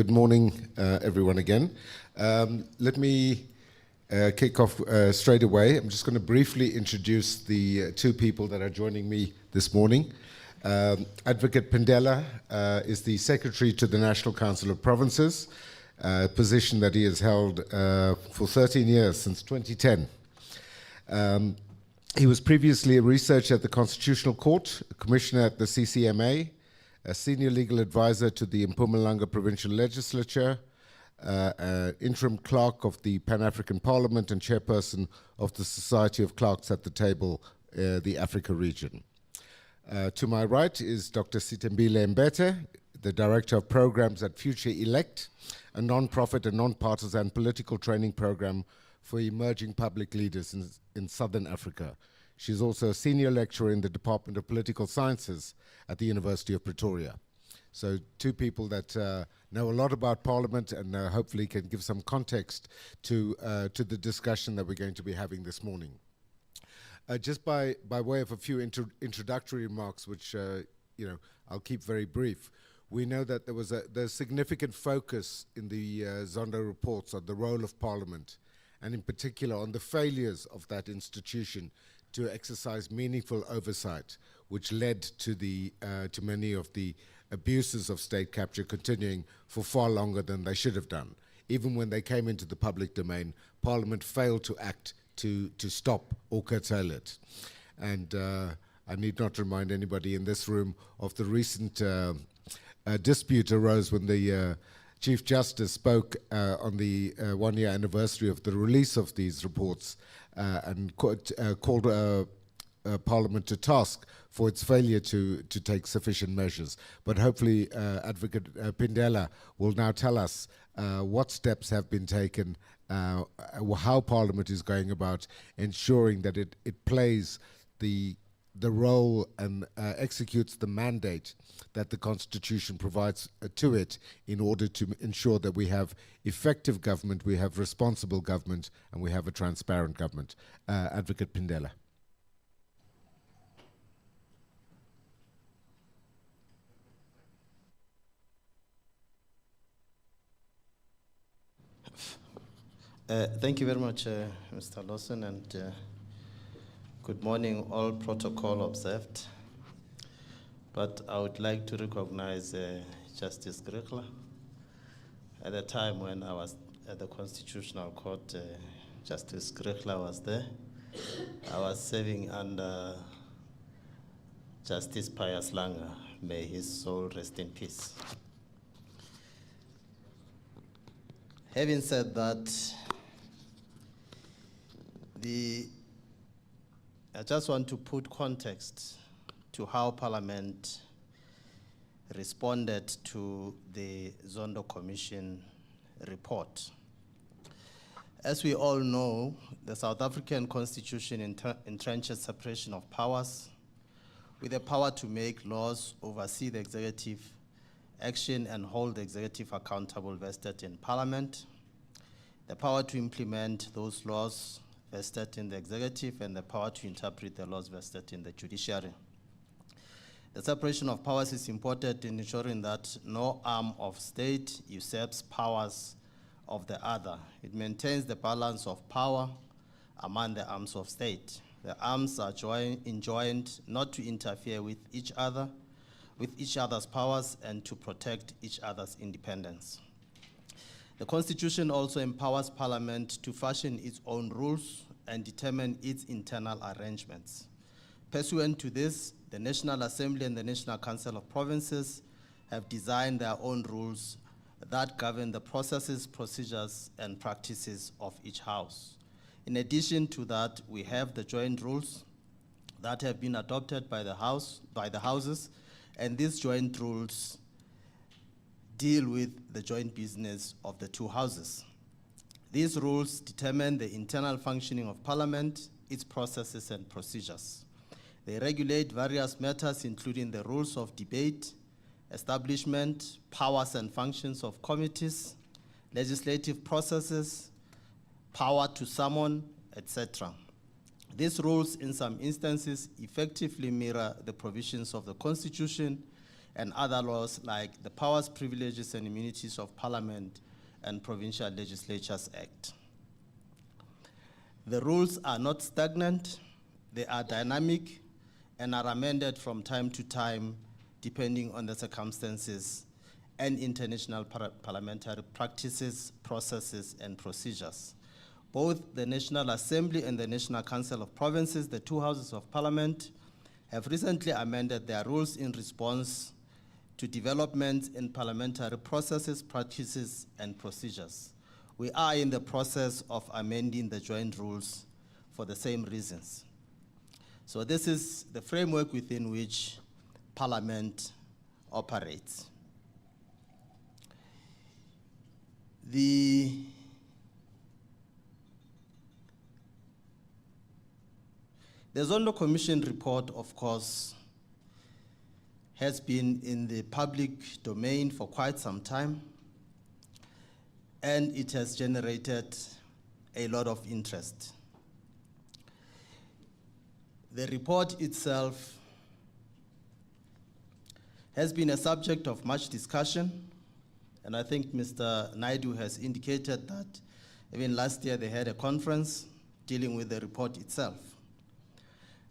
Good morning, everyone again. Let me kick off straight away. I'm just going to briefly introduce the two people that are joining me this morning. Advocate Pindela is the Secretary to the National Council of Provinces, a position that he has held for 13 years, since 2010. He was previously a researcher at the Constitutional Court, a commissioner at the CCMA, a senior legal advisor to the Mpumalanga Provincial Legislature, interim clerk of the Pan-African Parliament and chairperson of the Society of Clerks at the Table, the Africa region. To my right is Dr. Sitembile Mbete, the Director of Programs at Future Elect, a non-profit and non-partisan political training program for emerging public leaders in Southern Africa. She's also a senior lecturer in the Department of Political Sciences at the University of Pretoria. So two people that know a lot about Parliament and hopefully can give some context to the discussion that we're going to be having this morning. Just by way of a few introductory remarks, which I'll keep very brief. We know that there's significant focus in the Zondo reports on the role of Parliament, and in particular on the failures of that institution to exercise meaningful oversight, which led to many of the abuses of state capture continuing for far longer than they should have done. Even when they came into the public domain, Parliament failed to act to stop or curtail it. And I need not remind anybody in this room of the recent dispute arose when the Chief Justice spoke on the one-year anniversary of the release of these reports and called Parliament to task for its failure to take sufficient measures. But hopefully Advocate Pindela will now tell us what steps have been taken, how Parliament is going about ensuring that it plays the role and executes the mandate that the Constitution provides to it in order to ensure that we have effective government, we have responsible government, and we have a transparent government. Advocate Pindela. Thank you very much, Mr. Lawson, and good morning, all protocol observed. But I would like to recognize Justice Grichler. At the time when I was at the Constitutional Court, Justice Grichler was there. I was serving under Justice Pius Langer. May his soul rest in peace. Having said that, I just want to put context to how Parliament responded to the Zondo Commission report. As we all know, the South African Constitution entrenches separation of powers with the power to make laws, oversee the executive action, and hold the executive accountable vested in Parliament, the power to implement those laws vested in the executive, and the power to interpret the laws vested in the judiciary. The separation of powers is important in ensuring that no arm of state usurps powers of the other. It maintains the balance of power among the arms of state. The arms are enjoined not to interfere with each other's powers, and to protect each other's independence. The Constitution also empowers Parliament to fashion its own rules and determine its internal arrangements. Pursuant to this, the National Assembly and the National Council of Provinces have designed their own rules that govern the processes, procedures, and practices of each house. In addition to that, we have the joint rules that have been adopted by the houses, and these joint rules deal with the joint business of the two houses. These rules determine the internal functioning of Parliament, its processes and procedures. They regulate various matters, including the rules of debate, establishment, powers and functions of committees, legislative processes, power to summon, etc. These rules, in some instances, effectively mirror the provisions of the Constitution and other laws like the Powers, Privileges and Immunities of Parliament and Provincial Legislatures Act. The rules are not stagnant, they are dynamic and are amended from time to time depending on the circumstances and international parliamentary practices, processes, and procedures. Both the National Assembly and the National Council of Provinces, the two houses of parliament, have recently amended their rules in response to developments in parliamentary processes, practices, and procedures. We are in the process of amending the joint rules for the same reasons. So this is the framework within which Parliament operates. The Zondo Commission report, of course, has been in the public domain for quite some time, and it has generated a lot of interest. The report itself has been a subject of much discussion, and I think Mr. Naidu has indicated that even last year they had a conference dealing with the report itself.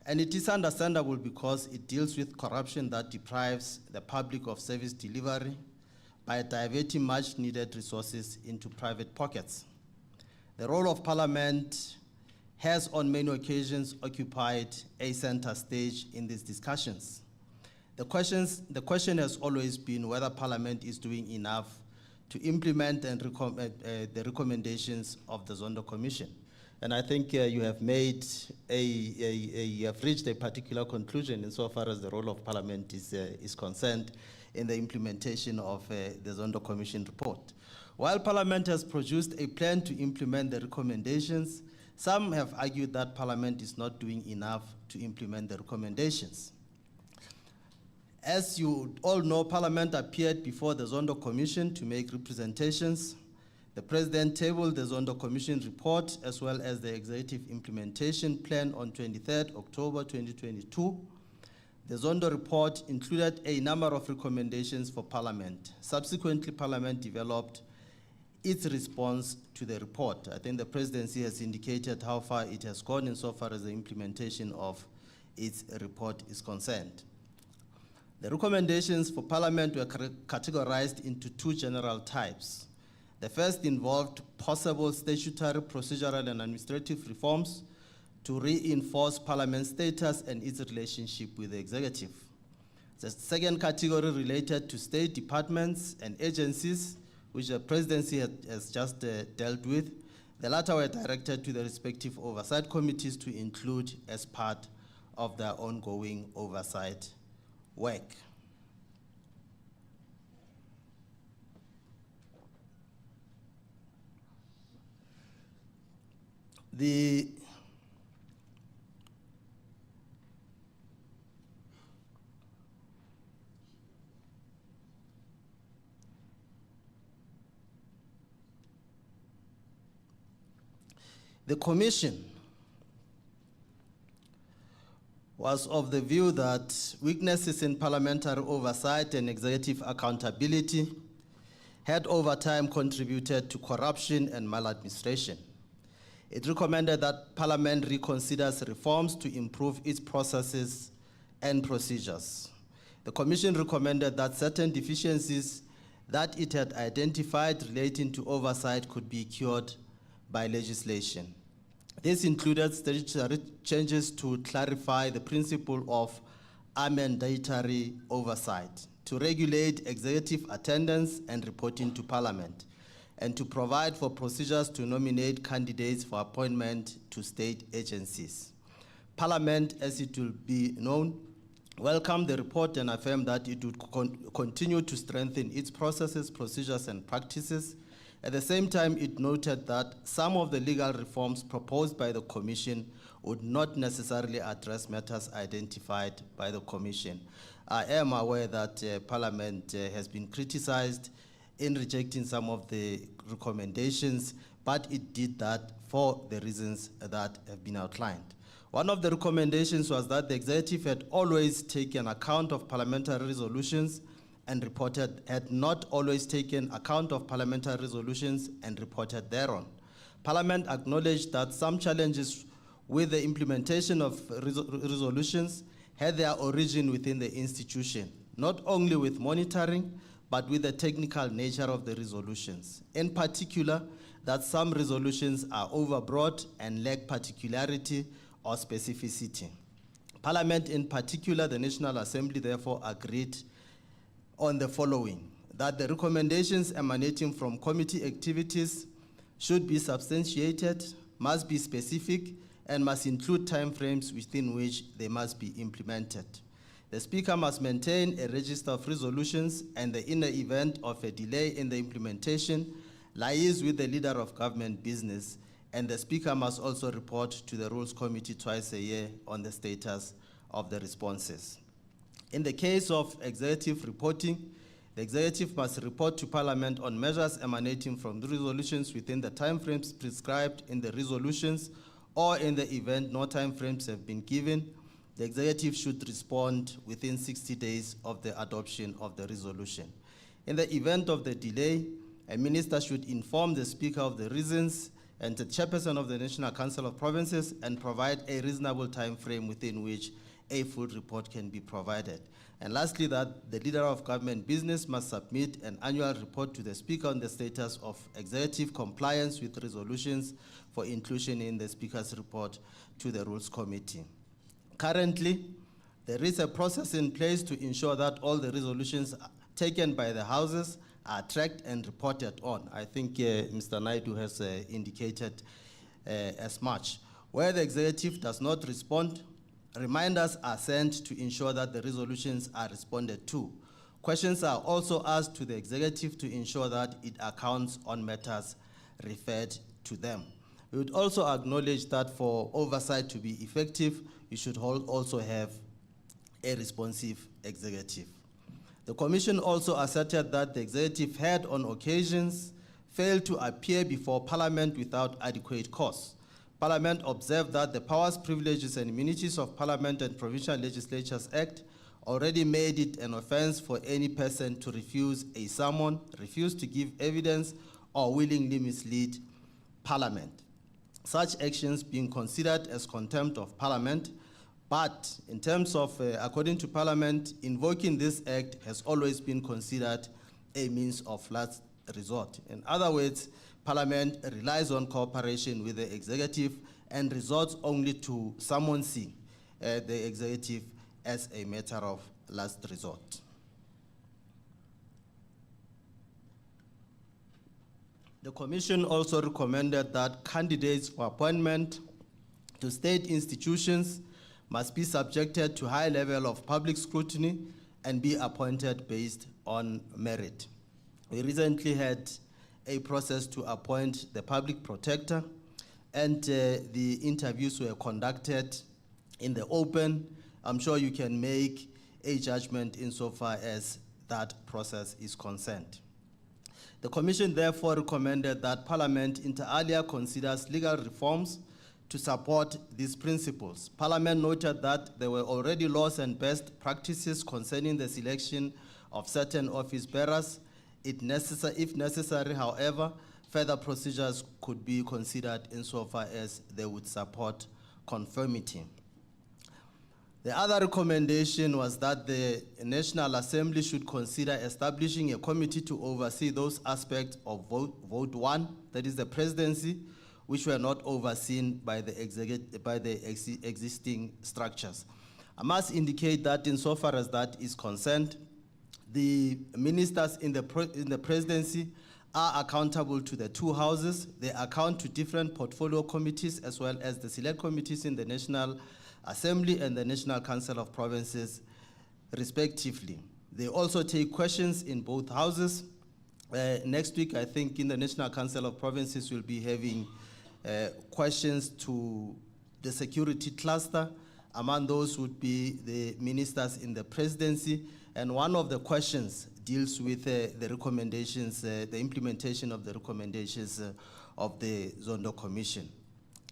And it is understandable because it deals with corruption that deprives the public of service delivery by diverting much needed resources into private pockets. The role of Parliament has on many occasions occupied a center stage in these discussions. The question has always been whether Parliament is doing enough to implement and the recommendations of the Zondo Commission. And I think you have made you have reached a particular conclusion insofar as the role of Parliament is concerned in the implementation of the Zondo Commission report. While Parliament has produced a plan to implement the recommendations, some have argued that Parliament is not doing enough to implement the recommendations. As you all know, Parliament appeared before the Zondo Commission to make representations. The President tabled the Zondo Commission report as well as the Executive Implementation Plan on 23rd October 2022. The Zondo report included a number of recommendations for Parliament. Subsequently, Parliament developed its response to the report. I think the Presidency has indicated how far it has gone insofar as the implementation of its report is concerned. The recommendations for Parliament were categorized into two general types. The first involved possible statutory, procedural, and administrative reforms to reinforce Parliament's status and its relationship with the executive. The second category related to state departments and agencies, which the Presidency has just dealt with. The latter were directed to the respective oversight committees to include as part of their ongoing oversight work. The Commission was of the view that weaknesses in parliamentary oversight and executive accountability had over time contributed to corruption and maladministration. It recommended that Parliament reconsiders reforms to improve its processes and procedures. The Commission recommended that certain deficiencies that it had identified relating to oversight could be cured by legislation. This included statutory changes to clarify the principle of mandatory oversight, to regulate executive attendance and reporting to Parliament, and to provide for procedures to nominate candidates for appointment to state agencies. Parliament, as it will be known, welcomed the report and affirmed that it would continue to strengthen its processes, procedures, and practices. At the same time, it noted that some of the legal reforms proposed by the Commission would not necessarily address matters identified by the Commission. I am aware that Parliament has been criticized in rejecting some of the recommendations, but it did that for the reasons that have been outlined. One of the recommendations was that the executive had always taken account of parliamentary resolutions and reported had not always taken account of parliamentary resolutions and reported thereon. Parliament acknowledged that some challenges with the implementation of resolutions had their origin within the institution, not only with monitoring, but with the technical nature of the resolutions. In particular, that some resolutions are overbroad and lack particularity or specificity. Parliament, in particular, the National Assembly, therefore agreed on the following: that the recommendations emanating from committee activities should be substantiated, must be specific, and must include timeframes within which they must be implemented. The Speaker must maintain a register of resolutions, and in the event of a delay in the implementation, liaise with the leader of government business, and the Speaker must also report to the Rules Committee twice a year on the status of the responses. In the case of executive reporting, the executive must report to Parliament on measures emanating from the resolutions within the timeframes prescribed in the resolutions, or in the event no timeframes have been given, the executive should respond within 60 days of the adoption of the resolution. In the event of the delay, a minister should inform the Speaker of the reasons and the chairperson of the National Council of Provinces and provide a reasonable time frame within which a full report can be provided. And lastly, that the leader of government business must submit an annual report to the Speaker on the status of executive compliance with resolutions for inclusion in the Speaker's report to the Rules Committee. Currently, there is a process in place to ensure that all the resolutions taken by the houses are tracked and reported on. I think Mr. Naidu has indicated as much. Where the executive does not respond, reminders are sent to ensure that the resolutions are responded to. Questions are also asked to the executive to ensure that it accounts on matters referred to them. We would also acknowledge that for oversight to be effective, you should also have a responsive executive. The Commission also asserted that the executive had on occasions failed to appear before Parliament without adequate cause. Parliament observed that the Powers, Privileges and Immunities of Parliament and Provincial Legislatures Act already made it an offense for any person to refuse a summon, refuse to give evidence, or willingly mislead Parliament. Such actions being considered as contempt of Parliament, but in terms of, according to Parliament, invoking this act has always been considered a means of last resort. In other words, Parliament relies on cooperation with the executive and resorts only to summoning the executive as a matter of last resort. The Commission also recommended that candidates for appointment to state institutions must be subjected to high level of public scrutiny and be appointed based on merit. We recently had a process to appoint the public protector, and the interviews were conducted in the open. I'm sure you can make a judgment insofar as that process is concerned. The Commission therefore recommended that Parliament inter alia considers legal reforms to support these principles. Parliament noted that there were already laws and best practices concerning the selection of certain office bearers. If necessary, however, further procedures could be considered insofar as they would support conformity. The other recommendation was that the National Assembly should consider establishing a committee to oversee those aspects of Vote 1, that is the presidency, which were not overseen by the existing structures. I must indicate that insofar as that is concerned, the ministers in the presidency are accountable to the two houses. They account to different portfolio committees as well as the select committees in the National Assembly and the National Council of Provinces, respectively. They also take questions in both houses. Next week, I think in the National Council of Provinces, we'll be having questions to the security cluster. Among those would be the ministers in the presidency. And one of the questions deals with the recommendations, the implementation of the recommendations of the Zondo Commission.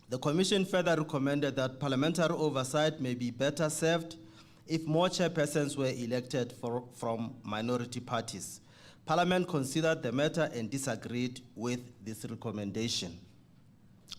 The Commission further recommended that parliamentary oversight may be better served if more chairpersons were elected from minority parties. Parliament considered the matter and disagreed with this recommendation.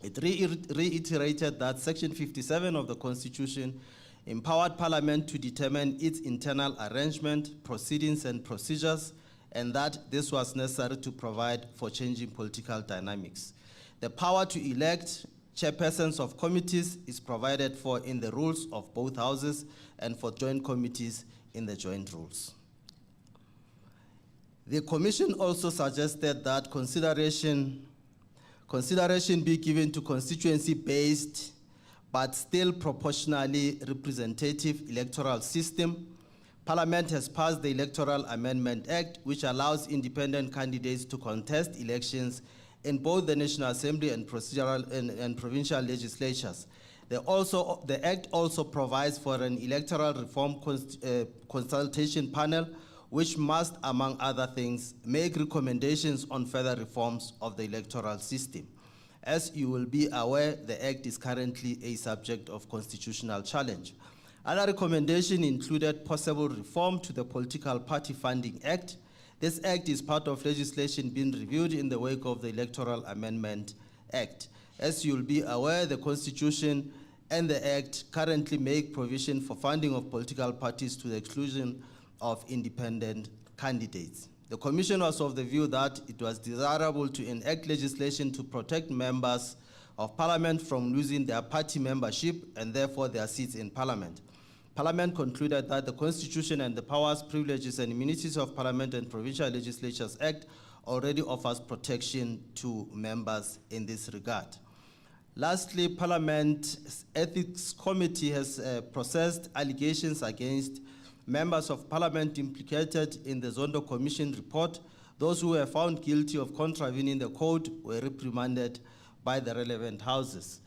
It reiterated that Section 57 of the Constitution empowered Parliament to determine its internal arrangement, proceedings, and procedures, and that this was necessary to provide for changing political dynamics. The power to elect chairpersons of committees is provided for in the rules of both houses, and for joint committees in the joint rules. The Commission also suggested that consideration be given to constituency-based but still proportionally representative electoral system. Parliament has passed the Electoral Amendment Act, which allows independent candidates to contest elections in both the National Assembly and provincial legislatures. The Act also provides for an electoral reform consultation panel, which must, among other things, make recommendations on further reforms of the electoral system. As you will be aware, the Act is currently a subject of constitutional challenge. Other recommendation included possible reform to the Political Party Funding Act. This Act is part of legislation being reviewed in the wake of the Electoral Amendment Act. As you'll be aware, the Constitution and the Act currently make provision for funding of political parties to the exclusion of independent candidates. The Commission was of the view that it was desirable to enact legislation to protect members of Parliament from losing their party membership and therefore their seats in Parliament. Parliament concluded that the Constitution and the Powers, Privileges and Immunities of Parliament and Provincial Legislatures Act already offers protection to members in this regard. Lastly, Parliament's Ethics Committee has processed allegations against members of Parliament implicated in the Zondo Commission report. Those who were found guilty of contravening the code were reprimanded by the relevant houses.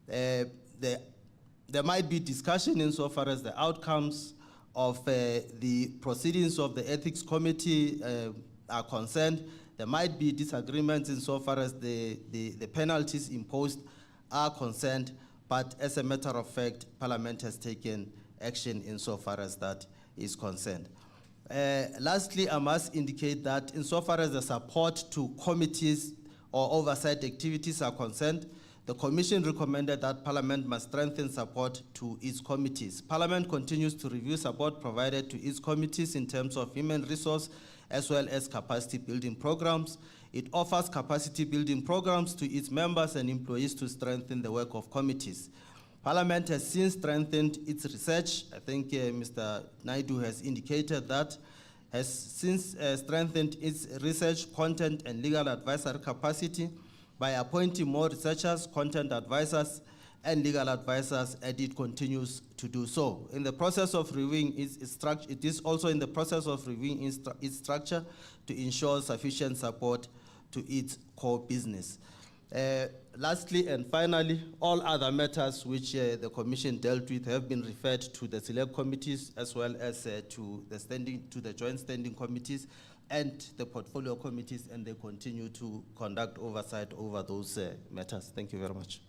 There might be discussion insofar as the outcomes of the proceedings of the Ethics Committee are concerned. There might be disagreements insofar as the penalties imposed are concerned, but as a matter of fact, Parliament has taken action insofar as that is concerned. Lastly, I must indicate that insofar as the support to committees or oversight activities are concerned, the Commission recommended that Parliament must strengthen support to its committees. Parliament continues to review support provided to its committees in terms of human resource as well as capacity building programs. It offers capacity building programs to its members and employees to strengthen the work of committees. Parliament has since strengthened its research. I think Mr. Naidu has indicated that, has since strengthened its research, content, and legal advisory capacity by appointing more researchers, content advisors, and legal advisors, and it continues to do so. In the process of reviewing its structure, it is also in the process of reviewing its structure to ensure sufficient support to its core business. Lastly and finally, all other matters which the Commission dealt with have been referred to the select committees as well as to the joint standing committees and the portfolio committees, and they continue to conduct oversight over those matters. Thank you very much.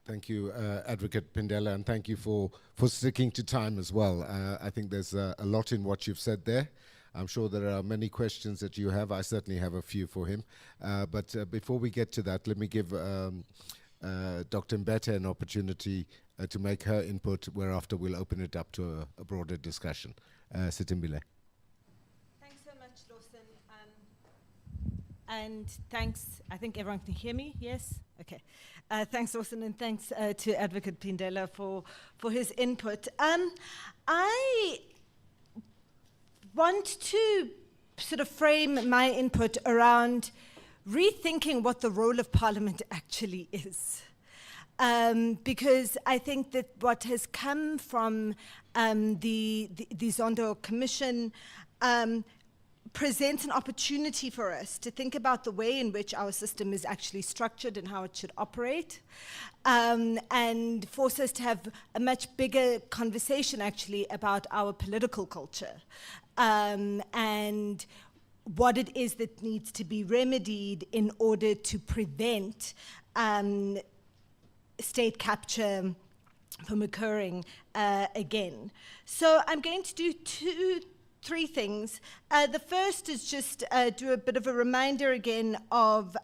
Thank you, Advocate Pindela, and thank you for sticking to time as well. I think there's a lot in what you've said there. I'm sure there are many questions that you have. I certainly have a few for him. But before we get to that, let me give Dr. Mbete an opportunity to make her input, whereafter we'll open it up to a broader discussion. Sitimbile. Thanks so much, Lawson. And thanks, I think everyone can hear me, yes? Okay. Thanks, Lawson, and thanks to Advocate Pindela for his input. I want to sort of frame my input around rethinking what the role of Parliament actually is. Because I think that what has come from the Zondo Commission presents an opportunity for us to think about the way in which our system is actually structured and how it should operate, and force us to have a much bigger conversation actually about our political culture, and what it is that needs to be remedied in order to prevent state capture from occurring again. So I'm going to do three things. The first is just do a bit of a reminder again of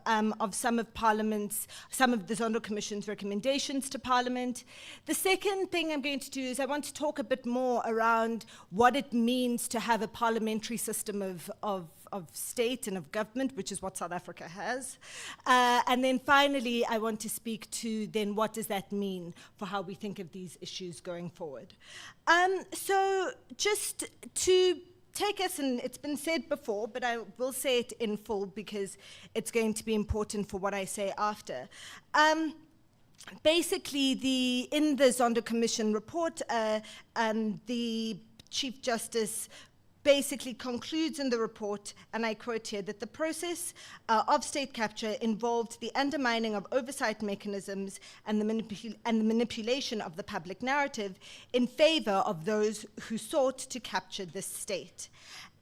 some of the Zondo Commission's recommendations to Parliament. The second thing I'm going to do is I want to talk a bit more around what it means to have a parliamentary system of state and of government, which is what South Africa has. And then finally, I want to speak to then what does that mean for how we think of these issues going forward. So just to take us, and it's been said before, but I will say it in full because it's going to be important for what I say after. Basically, in the Zondo Commission report, the Chief Justice basically concludes in the report, and I quote here, that the process of state capture involved the undermining of oversight mechanisms and the manipulation of the public narrative in favor of those who sought to capture the state.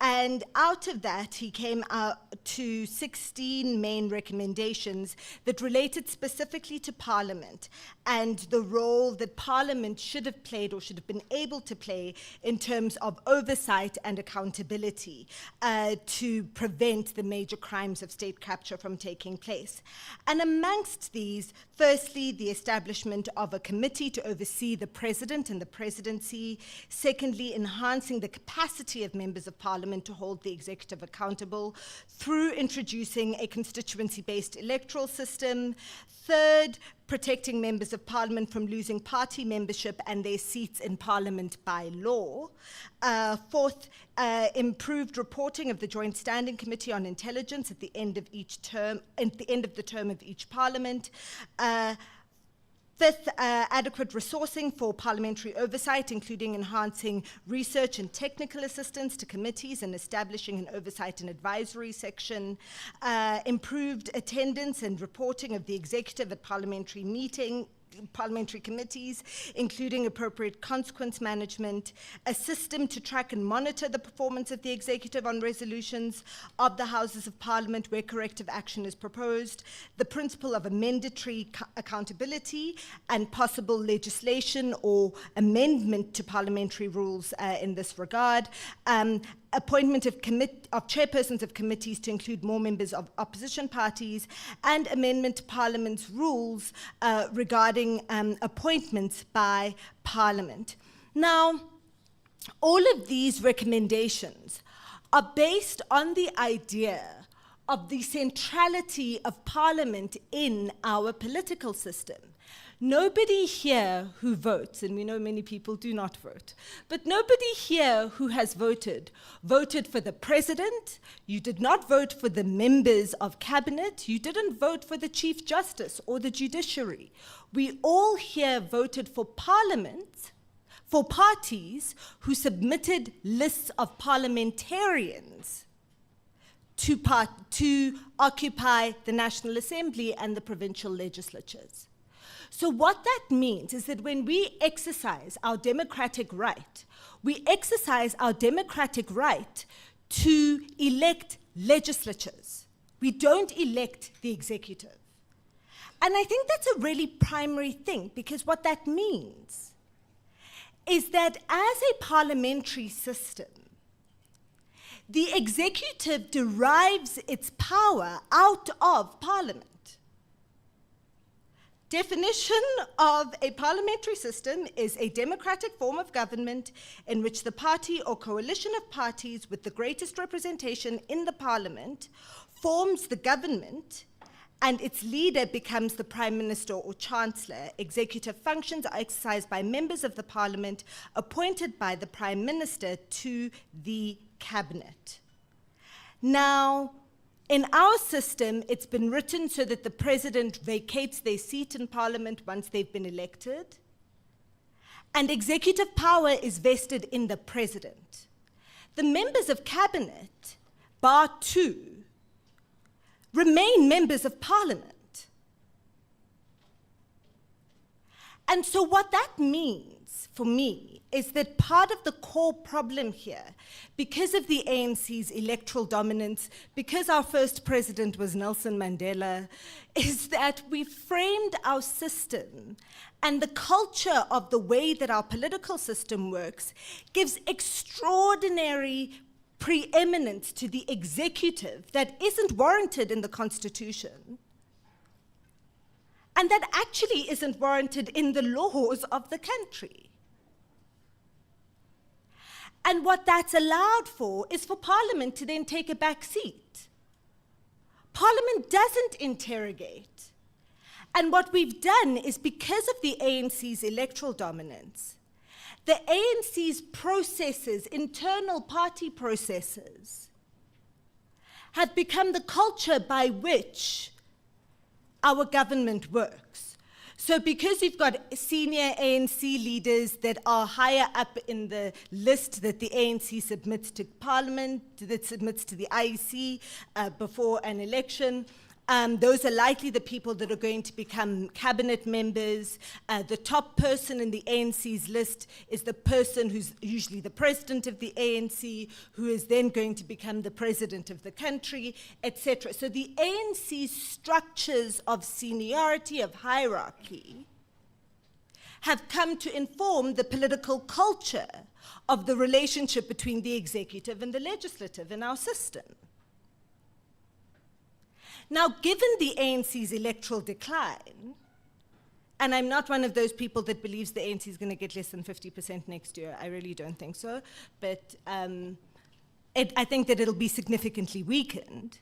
And out of that, he came out to 16 main recommendations that related specifically to Parliament and the role that Parliament should have played or should have been able to play in terms of oversight and accountability to prevent the major crimes of state capture from taking place. And amongst these, firstly, the establishment of a committee to oversee the President and the Presidency. Secondly, enhancing the capacity of members of Parliament to hold the executive accountable through introducing a constituency-based electoral system. Third, protecting members of Parliament from losing party membership and their seats in Parliament by law. Fourth, improved reporting of the Joint Standing Committee on Intelligence at the end of each term, at the end of the term of each Parliament. Fifth, adequate resourcing for parliamentary oversight, including enhancing research and technical assistance to committees and establishing an oversight and advisory section. Improved attendance and reporting of the executive at parliamentary committees, including appropriate consequence management, a system to track and monitor the performance of the executive on resolutions of the Houses of Parliament where corrective action is proposed, the principle of a mandatory accountability and possible legislation or amendment to parliamentary rules in this regard, appointment of chairpersons of committees to include more members of opposition parties, and amendment to Parliament's rules regarding appointments by Parliament. Now, all of these recommendations are based on the idea of the centrality of Parliament in our political system. Nobody here who votes, and we know many people do not vote, but nobody here who has voted for the president. You did not vote for the members of cabinet. You didn't vote for the Chief Justice or the judiciary. We all here voted for Parliament, for parties who submitted lists of parliamentarians to occupy the National Assembly and the provincial legislatures. So what that means is that when we exercise our democratic right, we exercise our democratic right to elect legislatures. We don't elect the executive. And I think that's a really primary thing, because what that means is that as a parliamentary system, the executive derives its power out of Parliament. Definition of a parliamentary system is a democratic form of government in which the party or coalition of parties with the greatest representation in the parliament forms the government and its leader becomes the prime minister or chancellor. Executive functions are exercised by members of the parliament appointed by the prime minister to the cabinet. Now, in our system, it's been written so that the president vacates their seat in parliament once they've been elected, and executive power is vested in the president. The members of cabinet, bar two, remain members of parliament. And so what that means for me is that part of the core problem here, because of the ANC's electoral dominance, because our first president was Nelson Mandela, is that we framed our system and the culture of the way that our political system works gives extraordinary preeminence to the executive that isn't warranted in the Constitution, and that actually isn't warranted in the laws of the country. And what that's allowed for is for Parliament to then take a back seat. Parliament doesn't interrogate. And what we've done is, because of the ANC's electoral dominance, the ANC's processes, internal party processes, have become the culture by which our government works. So because you've got senior ANC leaders that are higher up in the list that the ANC submits to Parliament, that submits to the IEC before an election, those are likely the people that are going to become cabinet members. The top person in the ANC's list is the person who's usually the president of the ANC, who is then going to become the president of the country, etc. So the ANC's structures of seniority, of hierarchy, have come to inform the political culture of the relationship between the executive and the legislative in our system. Now, given the ANC's electoral decline, and I'm not one of those people that believes the ANC is going to get less than 50% next year, I really don't think so, but I think that it'll be significantly weakened.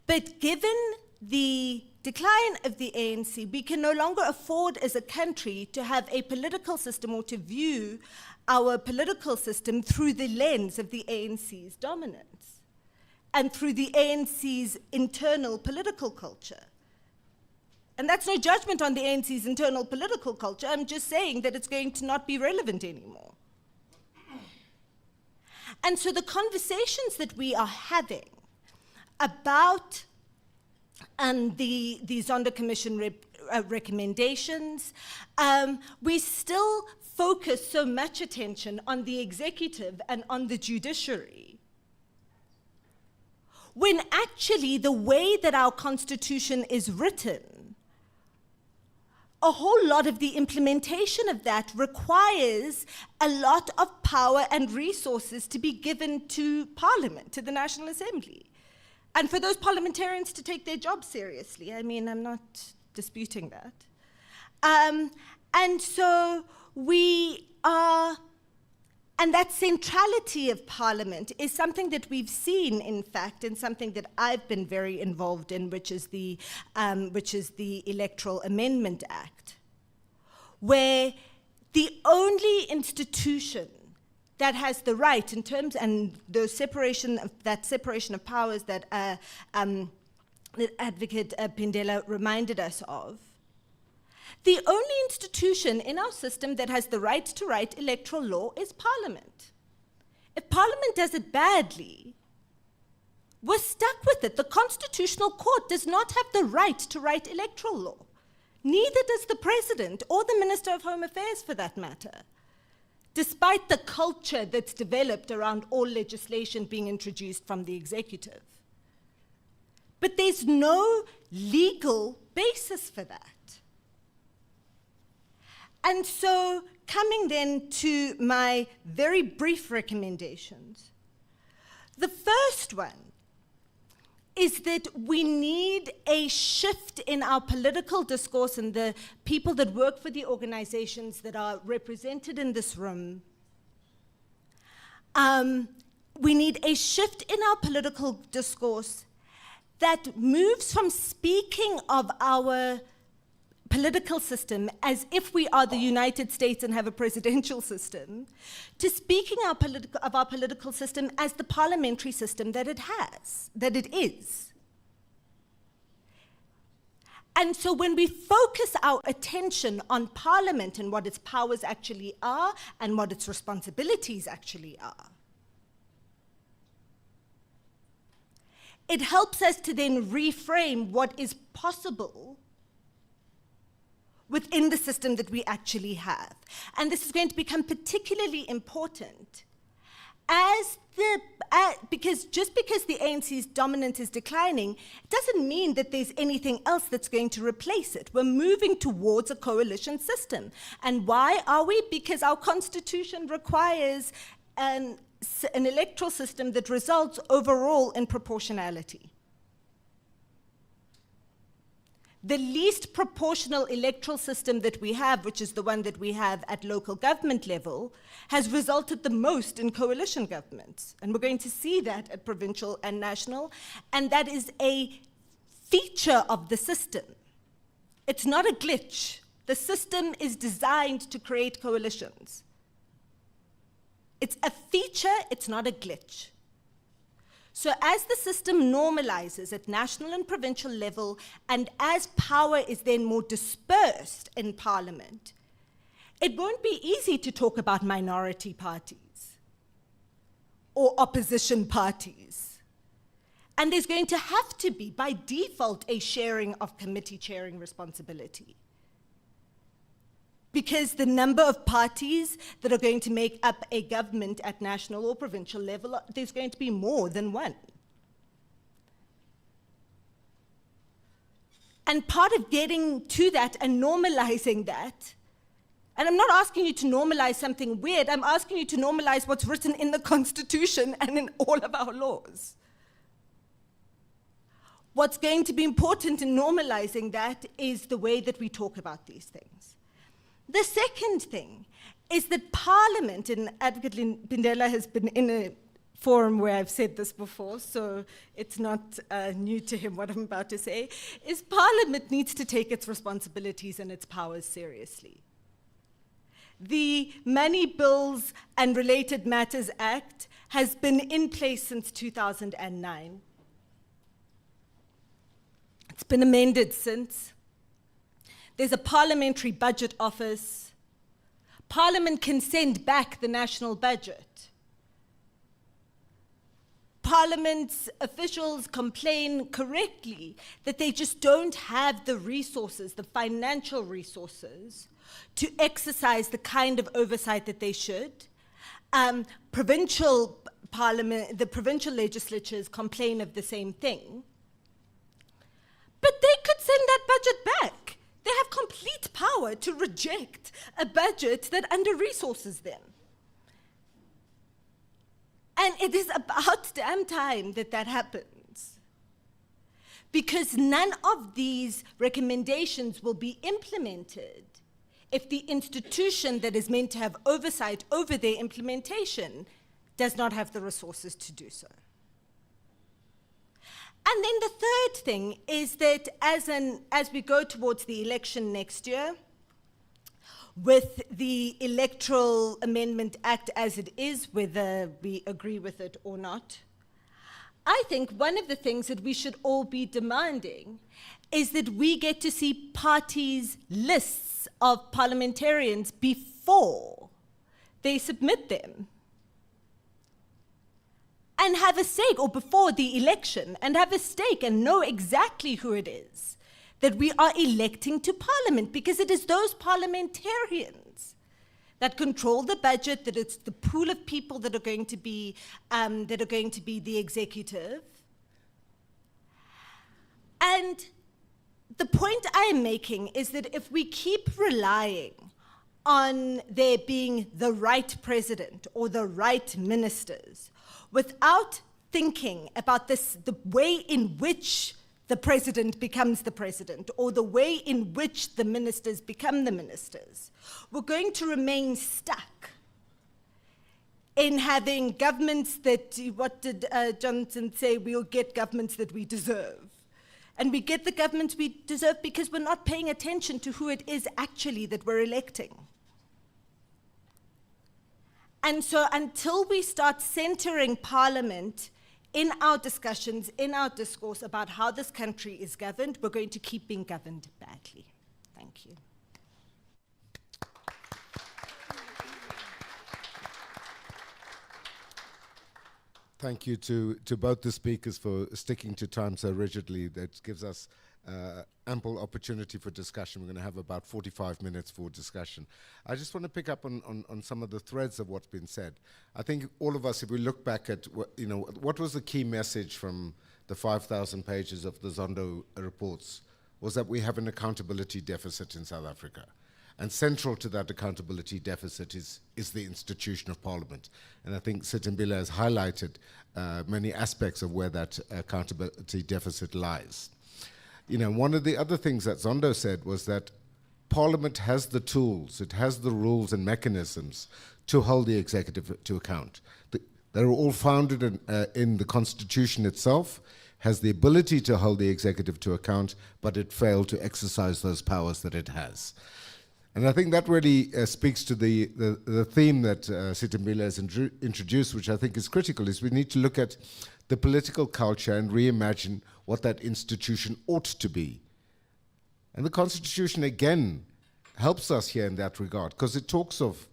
But given the decline of the ANC, we can no longer afford as a country to have a political system or to view our political system through the lens of the ANC's dominance and through the ANC's internal political culture. And that's no judgment on the ANC's internal political culture. I'm just saying that it's going to not be relevant anymore. And so the conversations that we are having about the Zondo Commission recommendations, we still focus so much attention on the executive and on the judiciary, when actually the way that our Constitution is written, a whole lot of the implementation of that requires a lot of power and resources to be given to Parliament, to the National Assembly, and for those parliamentarians to take their job seriously. I mean, I'm not disputing that. And so we are, and that centrality of Parliament is something that we've seen, in fact, and something that I've been very involved in, which is the Electoral Amendment Act, where the only institution that has the right in terms, and the separation of powers that Advocate Pindela reminded us of, the only institution in our system that has the right to write electoral law is Parliament. If Parliament does it badly, we're stuck with it. The Constitutional Court does not have the right to write electoral law. Neither does the President or the Minister of Home Affairs, for that matter, despite the culture that's developed around all legislation being introduced from the executive. But there's no legal basis for that. And so, coming then to my very brief recommendations, the first one is that we need a shift in our political discourse, and the people that work for the organizations that are represented in this room. We need a shift in our political discourse that moves from speaking of our political system as if we are the United States and have a presidential system, to speaking of our political system as the parliamentary system that it has, that it is. And so when we focus our attention on Parliament and what its powers actually are and what its responsibilities actually are, it helps us to then reframe what is possible within the system that we actually have. And this is going to become particularly important because just because the ANC's dominance is declining, doesn't mean that there's anything else that's going to replace it. We're moving towards a coalition system. And why are we? Because our constitution requires an electoral system that results overall in proportionality. The least proportional electoral system that we have, which is the one that we have at local government level, has resulted the most in coalition governments. And we're going to see that at provincial and national, and that is a feature of the system. It's not a glitch. The system is designed to create coalitions. It's a feature, it's not a glitch. So as the system normalizes at national and provincial level, and as power is then more dispersed in parliament, it won't be easy to talk about minority parties or opposition parties. And there's going to have to be, by default, a sharing of committee chairing responsibility. Because the number of parties that are going to make up a government at national or provincial level, there's going to be more than one. And part of getting to that and normalizing that, and I'm not asking you to normalize something weird, I'm asking you to normalize what's written in the Constitution and in all of our laws. What's going to be important in normalizing that is the way that we talk about these things. The second thing is that Parliament, and Advocate Pindela has been in a forum where I've said this before, so it's not new to him what I'm about to say, is Parliament needs to take its responsibilities and its powers seriously. The Money Bills and Related Matters Act has been in place since 2009. It's been amended since. There's a parliamentary budget office. Parliament can send back the national budget. Parliament's officials complain correctly that they just don't have the resources, the financial resources, to exercise the kind of oversight that they should. Provincial parliament, the provincial legislatures complain of the same thing. But they could send that budget back. They have complete power to reject a budget that under-resources them. And it is about damn time that that happens. Because none of these recommendations will be implemented if the institution that is meant to have oversight over their implementation does not have the resources to do so. And then the third thing is that as we go towards the election next year, with the Electoral Amendment Act as it is, whether we agree with it or not, I think one of the things that we should all be demanding is that we get to see parties' lists of parliamentarians before they submit them. And have a stake, or before the election, and have a stake and know exactly who it is that we are electing to parliament, because it is those parliamentarians that control the budget, that it's the pool of people that are going to be the executive. And the point I am making is that if we keep relying on there being the right president or the right ministers, without thinking about the way in which the president becomes the president, or the way in which the ministers become the ministers, we're going to remain stuck in having governments that, what did Johnson say, we'll get governments that we deserve. And we get the governments we deserve because we're not paying attention to who it is actually that we're electing. And so until we start centering Parliament in our discussions, in our discourse about how this country is governed, we're going to keep being governed badly. Thank you. Thank you to both the speakers for sticking to time so rigidly. That gives us ample opportunity for discussion. We're going to have about 45 minutes for discussion. I just want to pick up on some of the threads of what's been said. I think all of us, if we look back at what was the key message from the 5,000 pages of the Zondo reports, was that we have an accountability deficit in South Africa. And central to that accountability deficit is the institution of Parliament. And I think Sitembile has highlighted many aspects of where that accountability deficit lies. One of the other things that Zondo said was that Parliament has the tools, it has the rules and mechanisms to hold the executive to account. They're all founded in the Constitution itself, has the ability to hold the executive to account, but it failed to exercise those powers that it has. And I think that really speaks to the theme that Sitembile has introduced, which I think is critical, is we need to look at the political culture and reimagine what that institution ought to be. And the Constitution, again, helps us here in that regard, because it talks of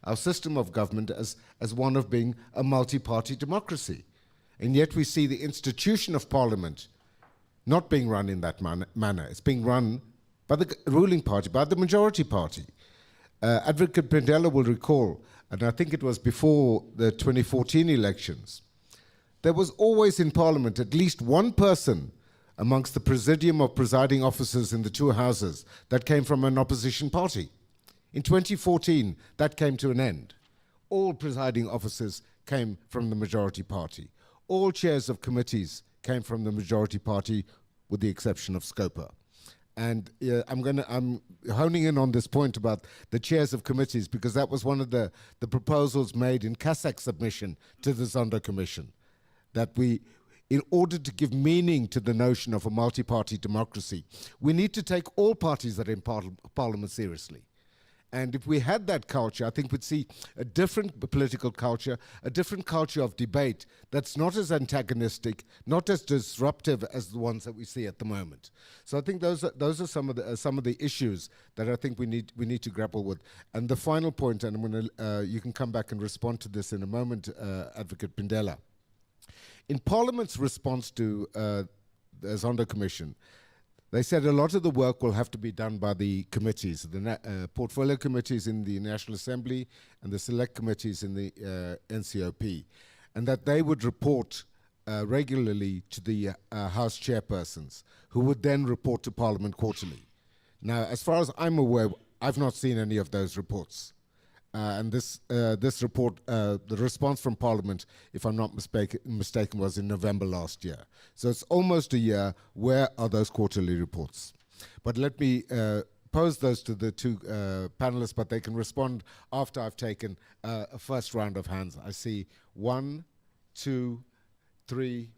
our system of government as one of being a multi-party democracy. And yet we see the institution of Parliament not being run in that manner. It's being run by the ruling party, by the majority party. Advocate Pindela will recall, and I think it was before the 2014 elections, there was always in Parliament at least one person amongst the presidium of presiding officers in the two houses that came from an opposition party. In 2014, that came to an end. All presiding officers came from the majority party. All chairs of committees came from the majority party, with the exception of Scopa. And I'm honing in on this point about the chairs of committees, because that was one of the proposals made in Kasak's submission to the Zondo Commission, that we, in order to give meaning to the notion of a multi-party democracy, we need to take all parties that are in Parliament seriously. And if we had that culture, I think we'd see a different political culture, a different culture of debate that's not as antagonistic, not as disruptive as the ones that we see at the moment. So I think those are some of the issues that I think we need to grapple with. And the final point, and I'm going to you can come back and respond to this in a moment, Advocate Pindela. In Parliament's response to the Zondo Commission, they said a lot of the work will have to be done by the committees, the portfolio committees in the National Assembly and the select committees in the NCOP, and that they would report regularly to the House chairpersons, who would then report to Parliament quarterly. Now, as far as I'm aware, I've not seen any of those reports. And this report, the response from Parliament, if I'm not mistaken, was in November last year. So it's almost a year. Where are those quarterly reports? But let me pose those to the two panelists, but they can respond after I've taken a first round of hands. I see 1, 2, 3,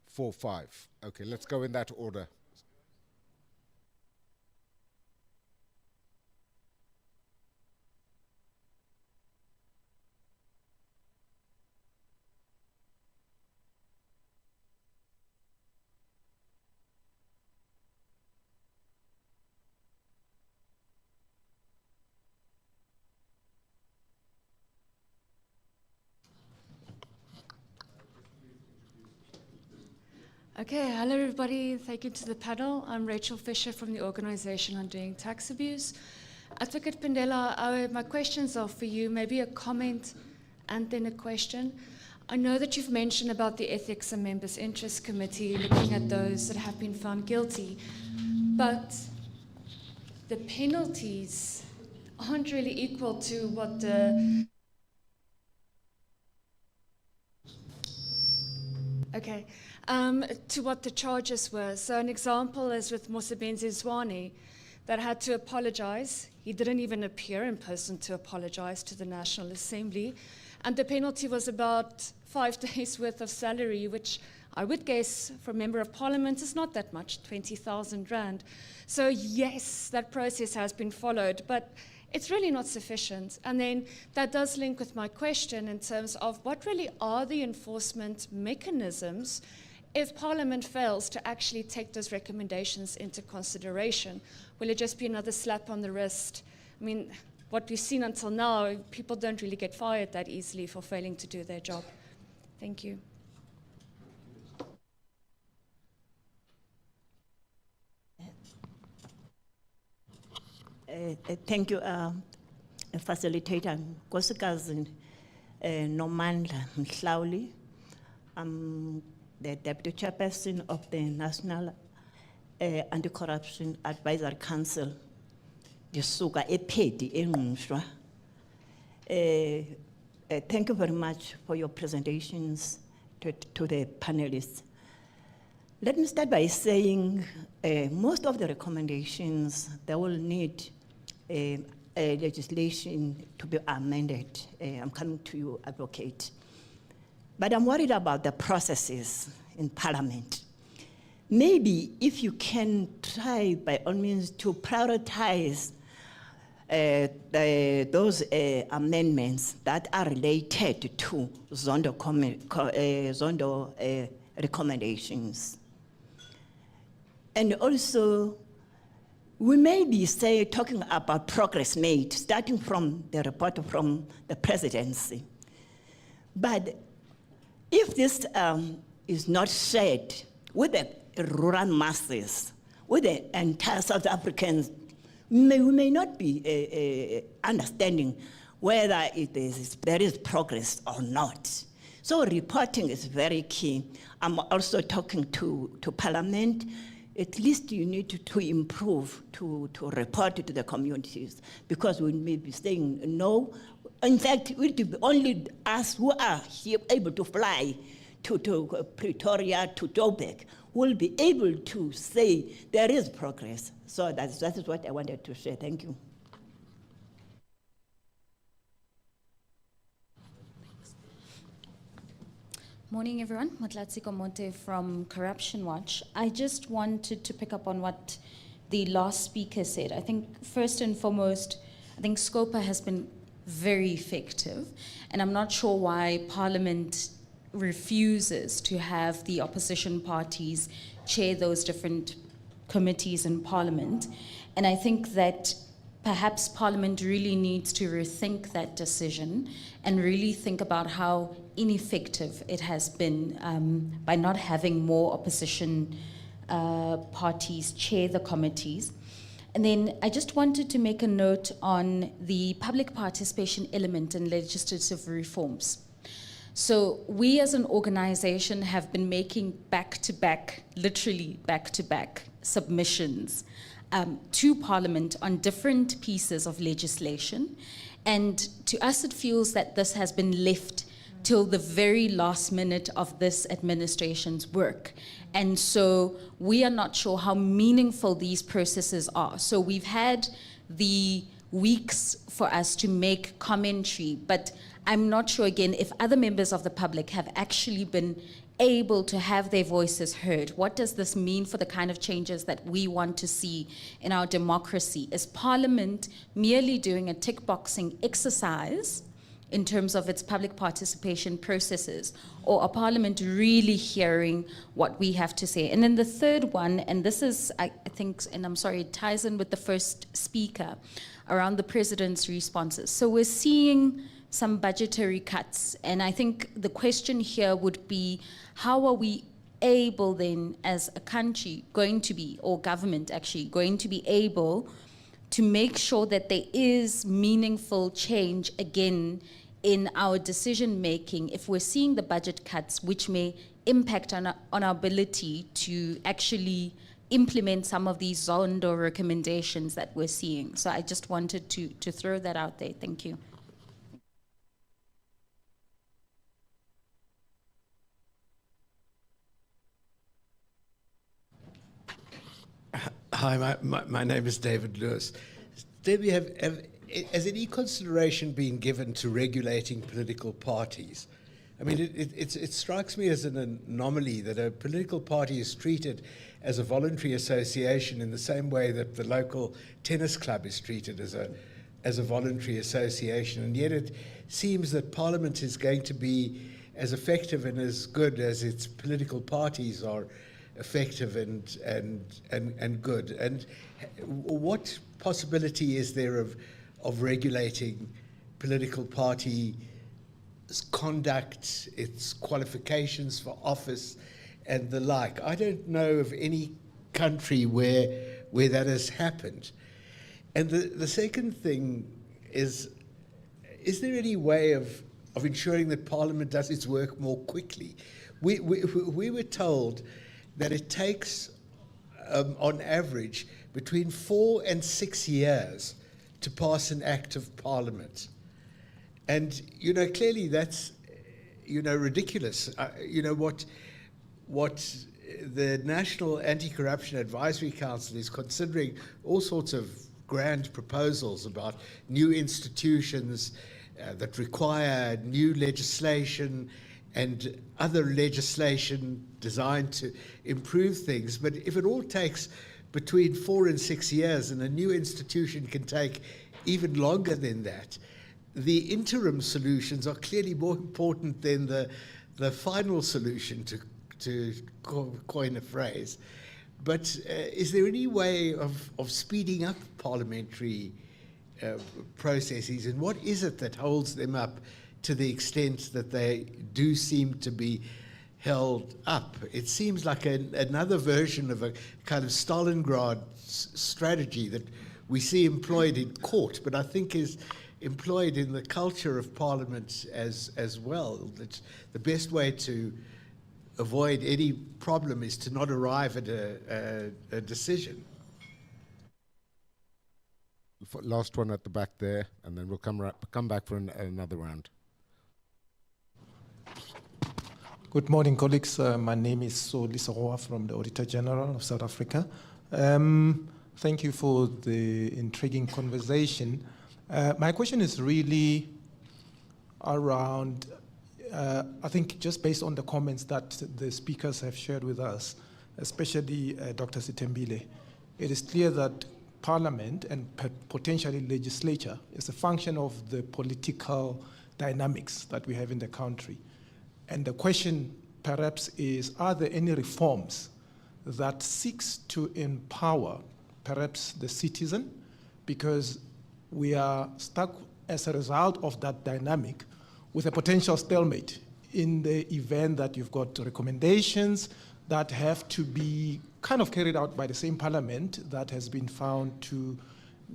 4, 5. Okay, let's go in that order. Okay, hello everybody. Thank you to the panel. I'm Rachel Fisher from the Organization on Doing Tax Abuse. Advocate Pindela, my questions are for you, maybe a comment and then a question. I know that you've mentioned about the Ethics and Members' Interest Committee looking at those that have been found guilty, but the penalties aren't really equal to what the... Okay. To what the charges were. So an example is with Mosebenzi Zwane, that had to apologize. He didn't even appear in person to apologize to the National Assembly. And the penalty was about 5 days worth of salary, which I would guess for a member of parliament is not that much, 20,000 rand. So yes, that process has been followed, but it's really not sufficient. And then that does link with my question in terms of what really are the enforcement mechanisms if Parliament fails to actually take those recommendations into consideration. Will it just be another slap on the wrist? I mean, what we've seen until now, people don't really get fired that easily for failing to do their job. Thank you. Thank you, facilitator. Nkosikazi Nomandla Mhlauli. I'm the Deputy Chairperson of the National Anti-Corruption Advisory Council. Ndisuka ePhedi eNgqushwa. Thank you very much for your presentations to the panelists. Let me start by saying most of the recommendations, they will need legislation to be amended. I'm coming to you, Advocate. But I'm worried about the processes in Parliament. Maybe if you can try by all means to prioritize those amendments that are related to Zondo recommendations. And also, we may be talking about progress made, starting from the report from the presidency. But if this is not shared with the rural masses, with the entire South Africans, we may not be understanding whether there is progress or not. So reporting is very key. I'm also talking to Parliament. At least you need to improve, to report to the communities, because we may be saying no. In fact, it will be only us who are here able to fly to Pretoria, to Joburg, will be able to say there is progress. So that is what I wanted to share. Thank you. Morning, everyone. Matlatsiko Monte from Corruption Watch. I just wanted to pick up on what the last speaker said. I think first and foremost, I think SCOPA has been very effective, and I'm not sure why Parliament refuses to have the opposition parties chair those different committees in Parliament. And I think that perhaps Parliament really needs to rethink that decision and really think about how ineffective it has been by not having more opposition parties chair the committees. And then I just wanted to make a note on the public participation element in legislative reforms. So we as an organization have been making back-to-back, literally back-to-back submissions to Parliament on different pieces of legislation. And to us, it feels that this has been left till the very last minute of this administration's work. And so we are not sure how meaningful these processes are. So we've had the weeks for us to make commentary, but I'm not sure, again, if other members of the public have actually been able to have their voices heard. What does this mean for the kind of changes that we want to see in our democracy? Is Parliament merely doing a tick-boxing exercise in terms of its public participation processes, or are Parliament really hearing what we have to say? And then the third one, and this is, I think, and I'm sorry, it ties in with the first speaker, around the President's responses. So we're seeing some budgetary cuts, and I think the question here would be, how are we able then, as a country, going to be, or government actually, going to be able to make sure that there is meaningful change again in our decision making if we're seeing the budget cuts, which may impact on our ability to actually implement some of these Zondo recommendations that we're seeing. So I just wanted to throw that out there. Thank you. Hi, my name is David Lewis. Debbie, has any consideration been given to regulating political parties? I mean, it strikes me as an anomaly that a political party is treated as a voluntary association in the same way that the local tennis club is treated as a voluntary association, and yet it seems that Parliament is going to be as effective and as good as its political parties are effective and good. And what possibility is there of regulating political party conduct, its qualifications for office, and the like? I don't know of any country where that has happened. And the second thing is there any way of ensuring that Parliament does its work more quickly? We were told that it takes, on average, between 4 and 6 years to pass an act of Parliament. And, clearly that's, ridiculous. What the National Anti-Corruption Advisory Council is considering all sorts of grand proposals about new institutions that require new legislation and other legislation designed to improve things. But if it all takes between 4 and 6 years, and a new institution can take even longer than that, the interim solutions are clearly more important than the final solution, to coin a phrase. But is there any way of speeding up parliamentary processes, and what is it that holds them up to the extent that they do seem to be held up? It seems like another version of a kind of Stalingrad strategy that we see employed in court, but I think is employed in the culture of Parliament as well. That the best way to avoid any problem is to not arrive at a decision. Last one at the back there, and then we'll come back for another round. Good morning, colleagues. My name is Solisa Roa from the Auditor General of South Africa. Thank you for the intriguing conversation. My question is really around, I think just based on the comments that the speakers have shared with us, especially Dr. Sithembile, it is clear that Parliament and potentially legislature is a function of the political dynamics that we have in the country. And the question perhaps is, are there any reforms that seeks to empower perhaps the citizen? Because we are stuck as a result of that dynamic with a potential stalemate in the event that you've got recommendations that have to be kind of carried out by the same Parliament that has been found to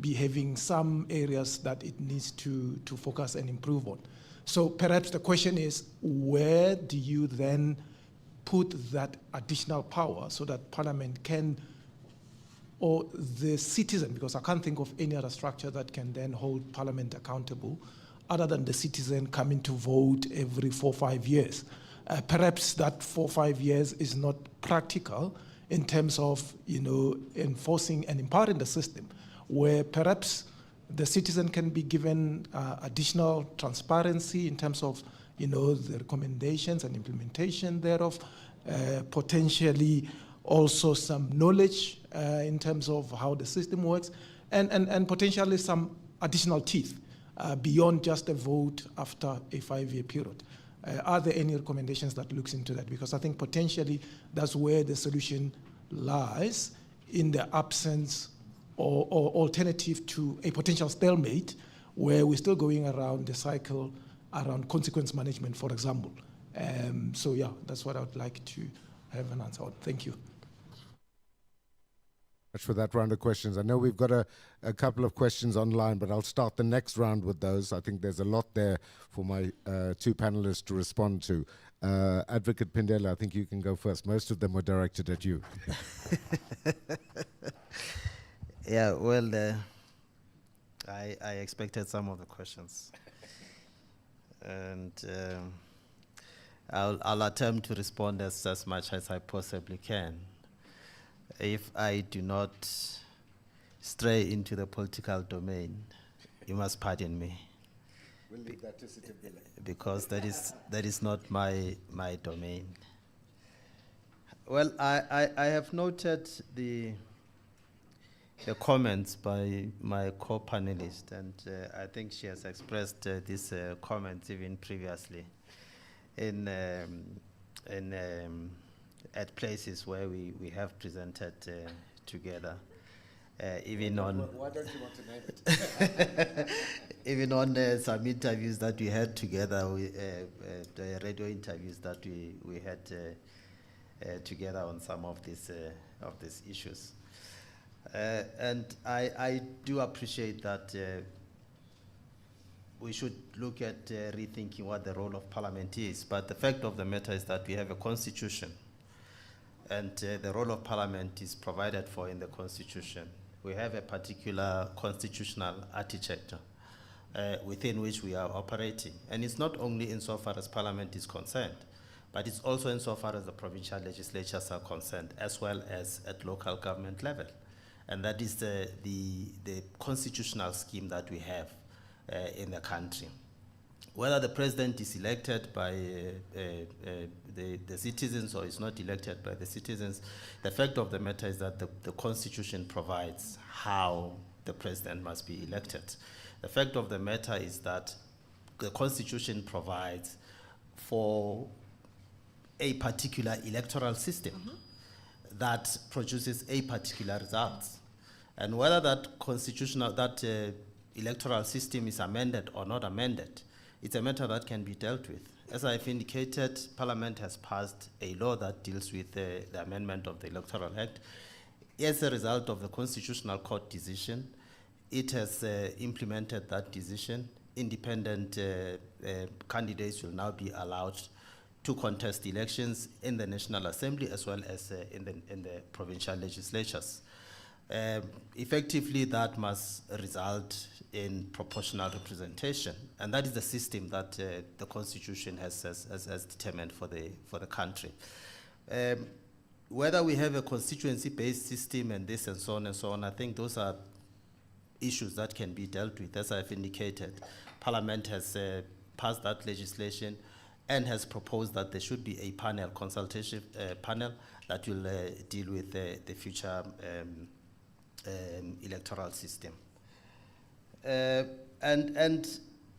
be having some areas that it needs to focus and improve on. So perhaps the question is, where do you then put that additional power so that Parliament can, or the citizen, because I can't think of any other structure that can then hold Parliament accountable other than the citizen coming to vote every 4 or 5 years. Perhaps that 4 or 5 years is not practical in terms of, enforcing and empowering the system, where perhaps the citizen can be given additional transparency in terms of, the recommendations and implementation thereof, potentially also some knowledge in terms of how the system works, and potentially some additional teeth beyond just a vote after a 5-year period. Are there any recommendations that looks into that? Because I think potentially that's where the solution lies, in the absence or alternative to a potential stalemate where we're still going around the cycle around consequence management, for example. So yeah, that's what I would like to have an answer on. Thank you. Much for that round of questions. I know we've got a couple of questions online, but I'll start the next round with those. I think there's a lot there for my two panelists to respond to. Advocate Pindela, I think you can go first. Most of them were directed at you. Yeah, well, I expected some of the questions. And I'll attempt to respond as much as I possibly can. If I do not stray into the political domain, you must pardon me. We'll leave that to Sithembile. Because that is not my domain. Well, I have noted the comments by my co-panelist, and I think she has expressed these comments even previously at places where we have presented together. Even on why don't you want to name it? even on some interviews that we had together, the radio interviews that we had together on some of these issues. And I do appreciate that we should look at rethinking what the role of Parliament is. But the fact of the matter is that we have a constitution, and the role of Parliament is provided for in the constitution. We have a particular constitutional architecture within which we are operating. And it's not only insofar as Parliament is concerned, but it's also insofar as the provincial legislatures are concerned, as well as at local government level. And that is the constitutional scheme that we have in the country. Whether the president is elected by the citizens or is not elected by the citizens, the fact of the matter is that the Constitution provides how the president must be elected. The fact of the matter is that the Constitution provides for a particular electoral system that produces a particular result. And whether that electoral system is amended or not amended, it's a matter that can be dealt with. As I've indicated, Parliament has passed a law that deals with the amendment of the Electoral Act. As a result of the Constitutional Court decision, it has implemented that decision. Independent candidates will now be allowed to contest elections in the National Assembly as well as in the provincial legislatures. Effectively, that must result in proportional representation, and that is the system that the Constitution has determined for the country. Whether we have a constituency-based system and this and so on, I think those are issues that can be dealt with. As I've indicated, Parliament has passed that legislation and has proposed that there should be a consultation panel that will deal with the future electoral system. And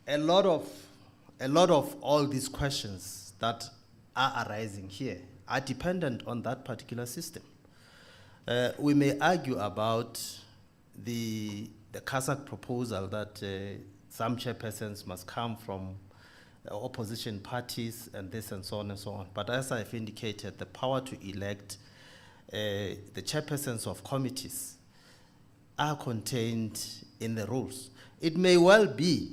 a lot of all these questions that are arising here are dependent on that particular system. We may argue about the CASAC proposal that some chairpersons must come from opposition parties and this and so on. But as I've indicated, the power to elect the chairpersons of committees are contained in the rules. It may well be,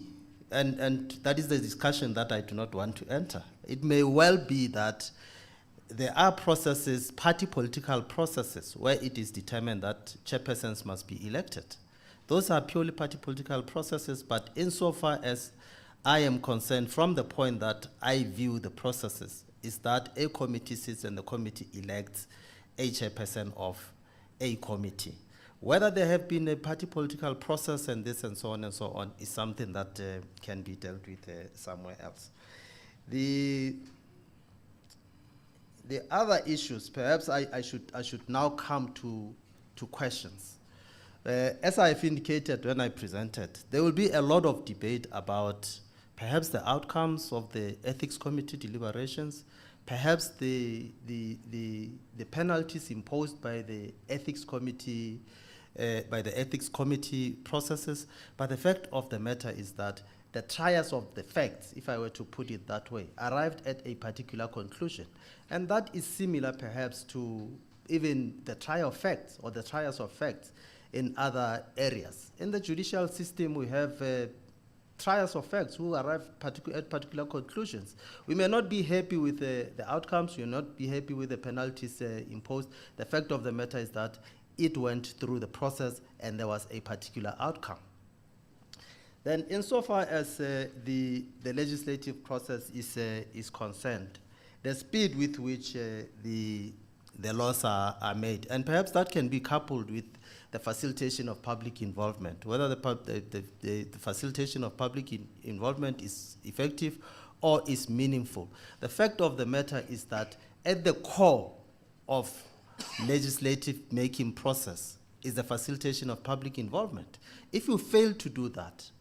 and that is the discussion that I do not want to enter, it may well be that there are processes, party political processes, where it is determined that chairpersons must be elected. Those are purely party political processes, but insofar as I am concerned, from the point that I view the processes, is that a committee sits and the committee elects a chairperson of a committee. Whether there have been a party political process and this and so on is something that can be dealt with somewhere else. The other issues, perhaps I should now come to questions. As I've indicated when I presented, there will be a lot of debate about perhaps the outcomes of the ethics committee deliberations, perhaps the penalties imposed by the ethics committee processes. But the fact of the matter is that the triers of the facts, if I were to put it that way, arrived at a particular conclusion. And that is similar perhaps to even the trial of facts or the triers of facts in other areas. In the judicial system, we have triers of facts who arrive at particular conclusions. We may not be happy with the outcomes, we may not be happy with the penalties imposed. The fact of the matter is that it went through the process and there was a particular outcome. Then insofar as the legislative process is concerned, the speed with which the laws are made, and perhaps that can be coupled with the facilitation of public involvement, whether the facilitation of public involvement is effective or is meaningful. The fact of the matter is that at the core of legislative making process is the facilitation of public involvement. If you fail to do that,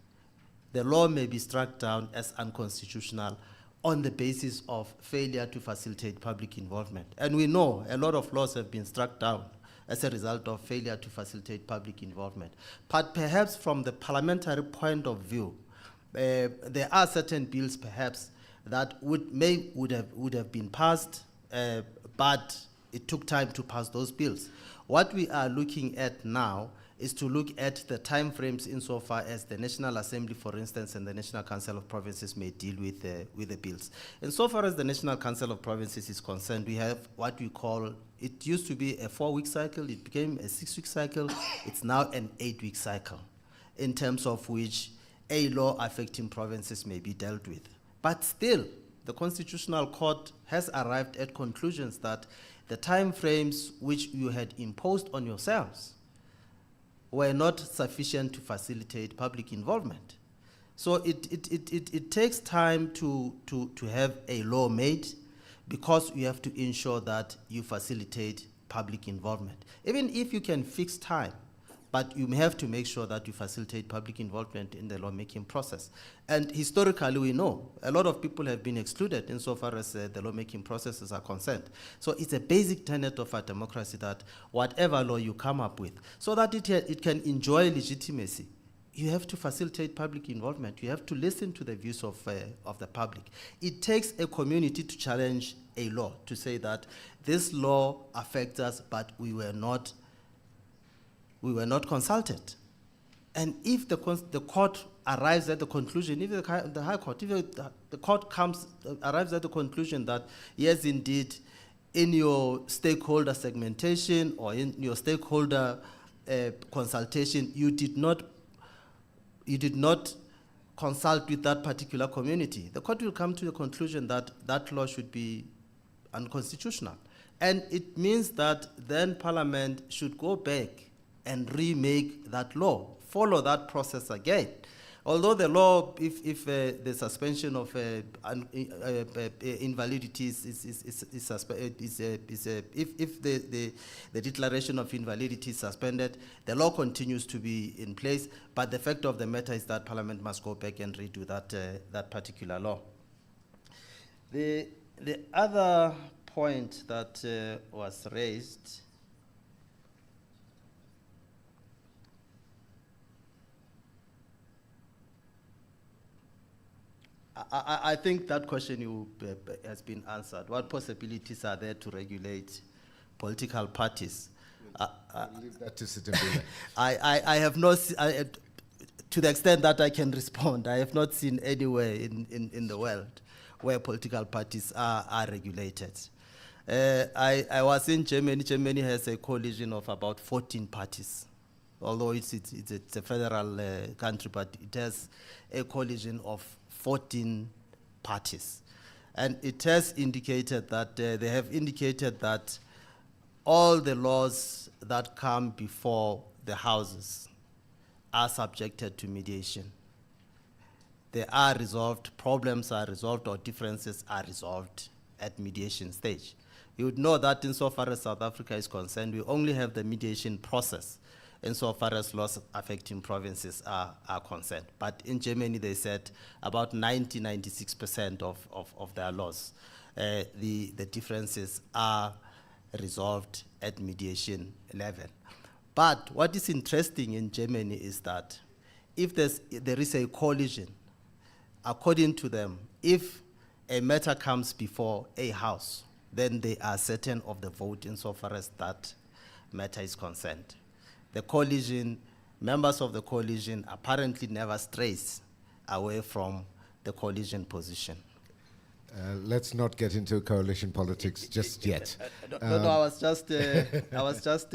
the law may be struck down as unconstitutional on the basis of failure to facilitate public involvement. And we know a lot of laws have been struck down as a result of failure to facilitate public involvement. But perhaps from the parliamentary point of view, there are certain bills perhaps that would have been passed, but it took time to pass those bills. What we are looking at now is to look at the timeframes insofar as the National Assembly, for instance, and the National Council of Provinces may deal with the bills. Insofar as the National Council of Provinces is concerned, we have what we call, it used to be a 4-week cycle, it became a 6-week cycle, it's now an 8-week cycle, in terms of which a law affecting provinces may be dealt with. But still, the Constitutional Court has arrived at conclusions that the timeframes which you had imposed on yourselves were not sufficient to facilitate public involvement. So it takes time to have a law made, because you have to ensure that you facilitate public involvement. Even if you can fix time, but you may have to make sure that you facilitate public involvement in the lawmaking process. And historically, we know a lot of people have been excluded insofar as the lawmaking processes are concerned. So it's a basic tenet of our democracy that whatever law you come up with, so that it can enjoy legitimacy, you have to facilitate public involvement. You have to listen to the views of the public. It takes a community to challenge a law, to say that this law affects us, but we were not consulted. And if the court arrives at the conclusion, if the High Court, if the court arrives at the conclusion that, yes, indeed, in your stakeholder segmentation or in your stakeholder consultation, you did not consult with that particular community, the court will come to the conclusion that that law should be unconstitutional. And it means that then Parliament should go back and remake that law, follow that process again. Although the law, if the suspension of invalidities if the declaration of invalidity is suspended, the law continues to be in place. But the fact of the matter is that Parliament must go back and redo that particular law. The other point that was raised. I think that question has been answered. What possibilities are there to regulate political parties? I'll leave that to Sitembu. I have not, to the extent that I can respond, I have not seen anywhere in the world where political parties are regulated. I was in Germany. Germany has a coalition of about 14 parties. Although it's a federal country, but it has a coalition of 14 parties. And it has indicated that, they have indicated that all the laws that come before the houses are subjected to mediation. They are resolved, problems are resolved, or differences are resolved at mediation stage. You would know that insofar as South Africa is concerned, we only have the mediation process insofar as laws affecting provinces are concerned. But in Germany, they said about 96% of their laws, the differences are resolved at mediation level. But what is interesting in Germany is that if there is a coalition, according to them, if a matter comes before a house, then they are certain of the vote insofar as that matter is concerned. The coalition, members of the coalition apparently never strays away from the coalition position. Let's not get into coalition politics just yet. No, I was just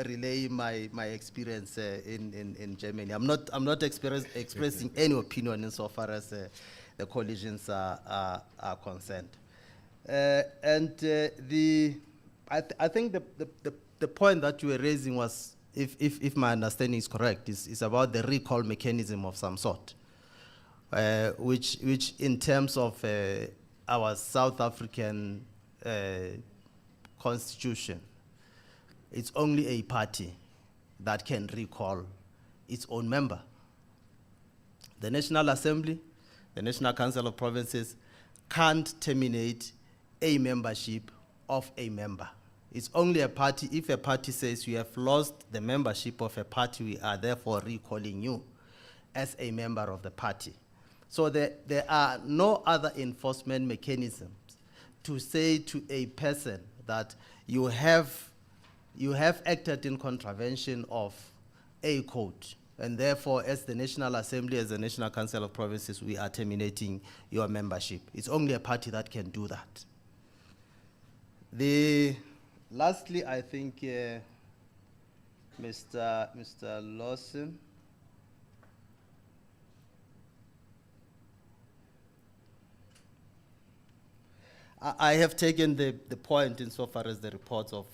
relaying my experience in Germany. I'm not expressing any opinion insofar as the coalitions are concerned. I think the point that you were raising was, if my understanding is correct, is about the recall mechanism of some sort, which in terms of our South African constitution, it's only a party that can recall its own member. The National Assembly, the National Council of Provinces can't terminate a membership of a member. It's only a party, if a party says you have lost the membership of a party, we are therefore recalling you as a member of the party. So there are no other enforcement mechanisms to say to a person that you have you have acted in contravention of a code. And therefore, as the National Assembly, as the National Council of Provinces, we are terminating your membership. It's only a party that can do that. Lastly, I think Mr. Lawson. I have taken the point insofar as the reports of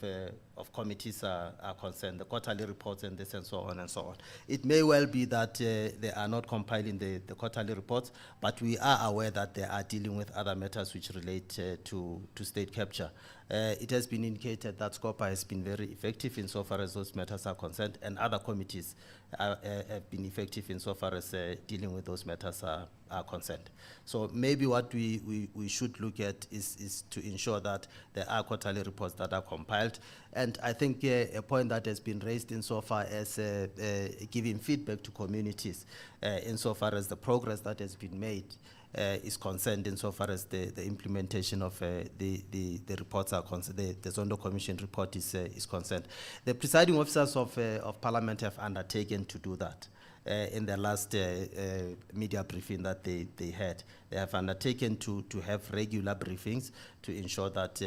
committees are concerned, the quarterly reports and this and so on and so on. It may well be that they are not compiling the quarterly reports, but we are aware that they are dealing with other matters which relate to state capture. It has been indicated that SCOPA has been very effective insofar as those matters are concerned, and other committees have been effective insofar as dealing with those matters are concerned. So maybe what we should look at is to ensure that there are quarterly reports that are compiled. And I think a point that has been raised insofar as giving feedback to communities insofar as the progress that has been made is concerned insofar as the implementation of the reports are concerned, the Zondo Commission report is concerned. The presiding officers of Parliament have undertaken to do that. In the last media briefing that they had. They have undertaken to have regular briefings to ensure that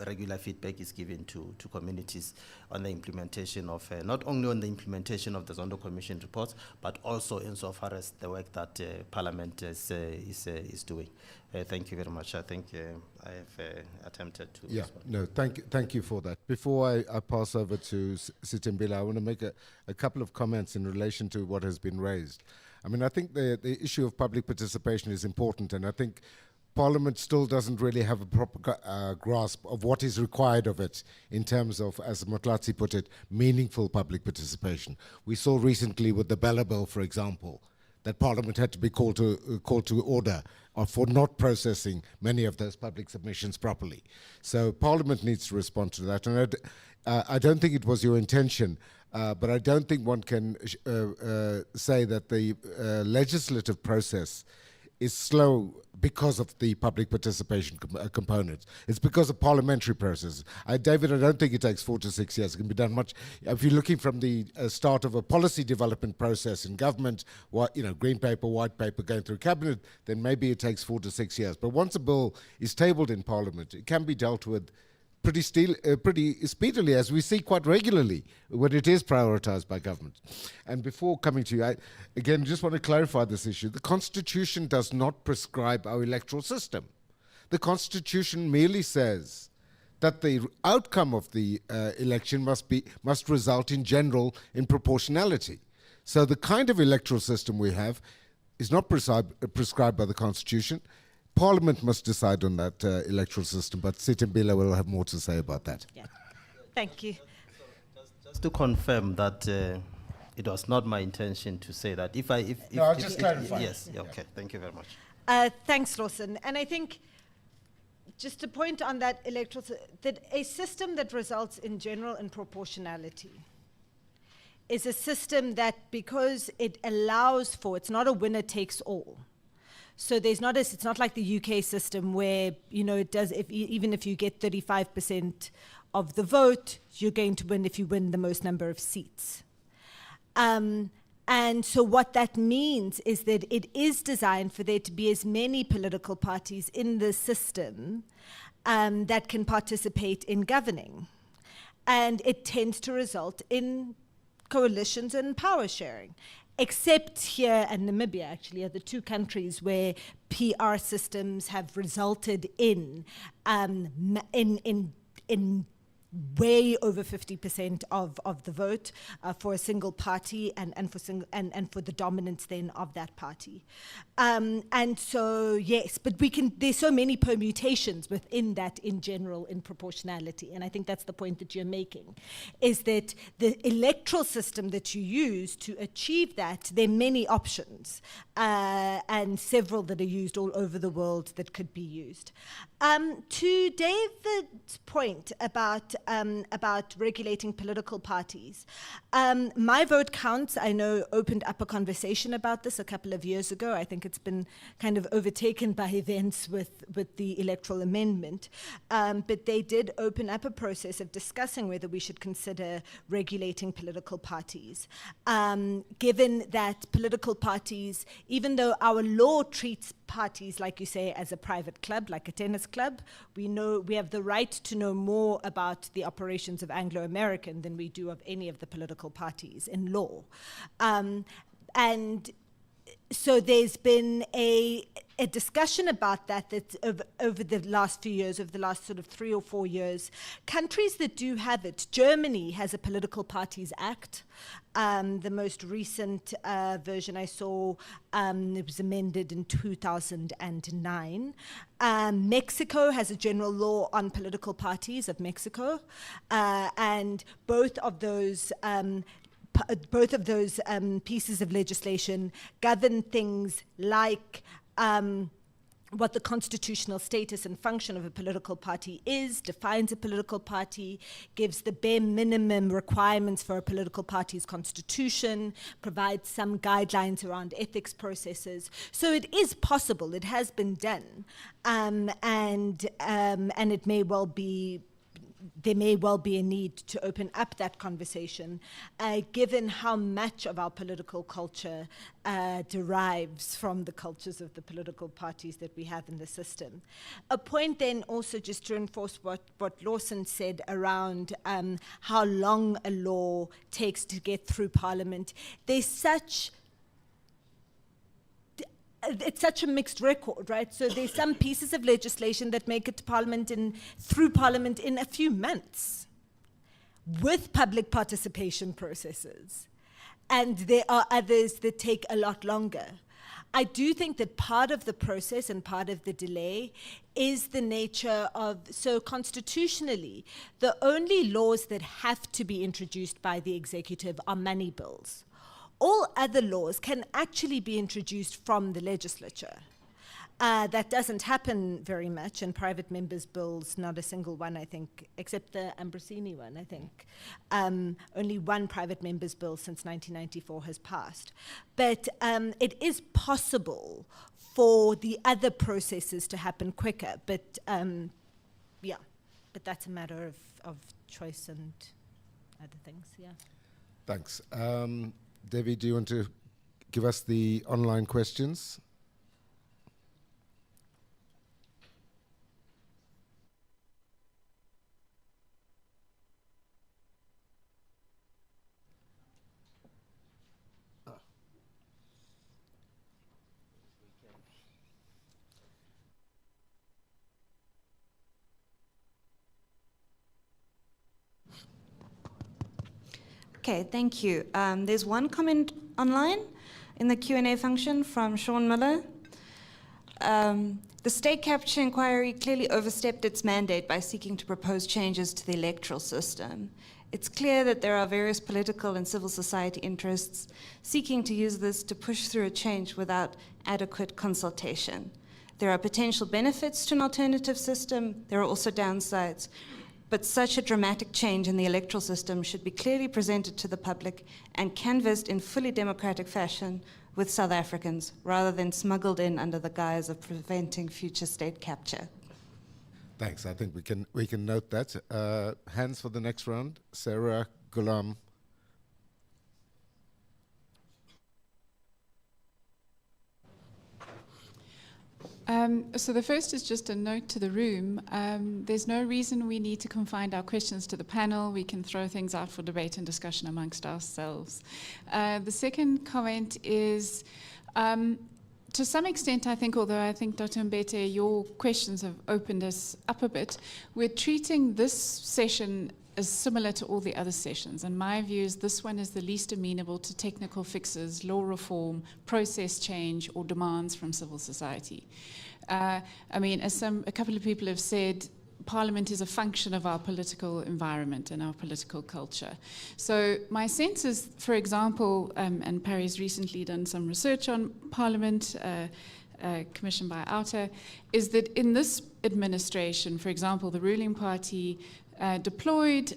regular feedback is given to communities on the implementation of, not only on the implementation of the Zondo Commission reports, but also insofar as the work that Parliament is doing. Thank you very much. I think I have attempted to respond. No, thank you for that. Before I pass over to Sitembile, I want to make a couple of comments in relation to what has been raised. I mean, I think the issue of public participation is important, and I think Parliament still doesn't really have a proper grasp of what is required of it in terms of, as Motlatsi put it, meaningful public participation. We saw recently with the Bella Bill, for example, that Parliament had to be called to order for not processing many of those public submissions properly. So Parliament needs to respond to that. And I don't think it was your intention, but I don't think one can say that the legislative process is slow because of the public participation component. It's because of parliamentary process. David, I don't think it takes 4 to 6 years. It can be done much. If you're looking from the start of a policy development process in government, green paper, white paper, going through cabinet, then maybe it takes 4 to 6 years. But once a bill is tabled in Parliament, it can be dealt with pretty speedily, as we see quite regularly when it is prioritized by government. And before coming to you, I again just want to clarify this issue. The Constitution does not prescribe our electoral system. The Constitution merely says that the outcome of the election must result in proportionality. So the kind of electoral system we have is not prescribed by the Constitution. Parliament must decide on that electoral system, but Sitembile will have more to say about that. Yeah. Thank you. Just to confirm that it was not my intention to say that. I'll just clarify. Yes, okay, thank you very much. Thanks, Lawson. And I think just to point on that that a system that results in general and proportionality is a system that, because it allows for, it's not a winner takes all. So it's not like the UK system where, it does, even if you get 35% of the vote, you're going to win if you win the most number of seats. And so what that means is that it is designed for there to be as many political parties in the system that can participate in governing. And it tends to result in coalitions and power sharing. Except here and Namibia, actually, are the two countries where PR systems have resulted in way over 50% of the vote for a single party and for the dominance then of that party. And so, yes, but there's so many permutations within that in general in proportionality. And I think that's the point that you're making, is that the electoral system that you use to achieve that, there are many options and several that are used all over the world that could be used. To David's point about regulating political parties, My Vote Counts, I know, opened up a conversation about this a couple of years ago. I think it's been kind of overtaken by events with the electoral amendment. But they did open up a process of discussing whether we should consider regulating political parties. Given that political parties, even though our law treats parties, like you say, as a private club, like a tennis club, we know we have the right to know more about the operations of Anglo-American than we do of any of the political parties in law. And so there's been a discussion about that over the last few years, over the last sort of 3 or 4 years. Countries that do have it, Germany has a Political Parties Act. The most recent version I saw, it was amended in 2009. Mexico has a general law on political parties of Mexico. And both of those pieces of legislation govern things like what the constitutional status and function of a political party is, defines a political party, gives the bare minimum requirements for a political party's constitution, provides some guidelines around ethics processes. So it is possible, it has been done, and it may well be, there may well be a need to open up that conversation, given how much of our political culture derives from the cultures of the political parties that we have in the system. A point then also, just to reinforce what Lawson said around how long a law takes to get through Parliament. It's such a mixed record, right? So there's some pieces of legislation that make it to Parliament through Parliament in a few months with public participation processes. And there are others that take a lot longer. I do think that part of the process and part of the delay is the nature of, so constitutionally, the only laws that have to be introduced by the executive are money bills. All other laws can actually be introduced from the legislature. That doesn't happen very much in private members' bills, not a single one, I think, except the Ambrosini one, I think. Only one private members' bill since 1994 has passed. But it is possible for the other processes to happen quicker, but yeah, but that's a matter of choice and other things, yeah. Thanks. Debbie, do you want to give us the online questions? Okay, thank you. There's one comment online in the Q&A function from Sean Miller. The state capture inquiry clearly overstepped its mandate by seeking to propose changes to the electoral system. It's clear that there are various political and civil society interests seeking to use this to push through a change without adequate consultation. There are potential benefits to an alternative system. There are also downsides. But such a dramatic change in the electoral system should be clearly presented to the public and canvassed in fully democratic fashion with South Africans, rather than smuggled in under the guise of preventing future state capture. Thanks. I think we can note that. Hands for the next round. Sarah, Ghulam. So the first is just a note to the room. There's no reason we need to confine our questions to the panel. We can throw things out for debate and discussion amongst ourselves. The second comment is, to some extent, I think, although I think, Dr. Mbete, your questions have opened us up a bit, we're treating this session as similar to all the other sessions. And my view is this one is the least amenable to technical fixes, law reform, process change, or demands from civil society. I mean, as a couple of people have said, Parliament is a function of our political environment and our political culture. So my sense is, for example, and Parry's recently done some research on Parliament, commissioned by Outer, is that in this administration, for example, the ruling party deployed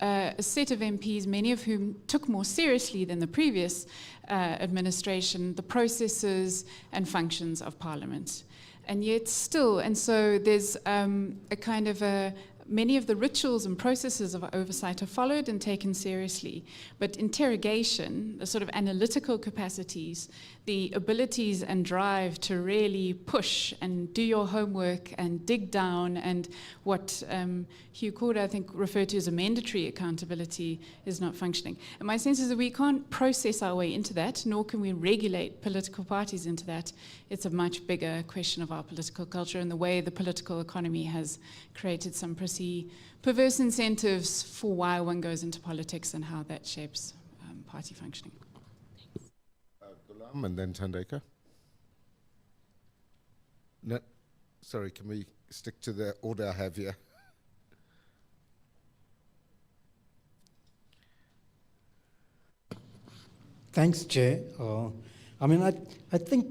a set of MPs, many of whom took more seriously than the previous administration the processes and functions of Parliament. And yet still, and so there's a kind of many of the rituals and processes of oversight are followed and taken seriously. But interrogation, the sort of analytical capacities, the abilities and drive to really push and do your homework and dig down, and what Hugh Corder, I think, referred to as a mandatory accountability, is not functioning. And my sense is that we can't process our way into that, nor can we regulate political parties into that. It's a much bigger question of our political culture and the way the political economy has created some pretty perverse incentives for why one goes into politics and how that shapes party functioning. Gulam and then Thandeka. No, sorry, can we stick to the order I have here? Thanks, Chair. I think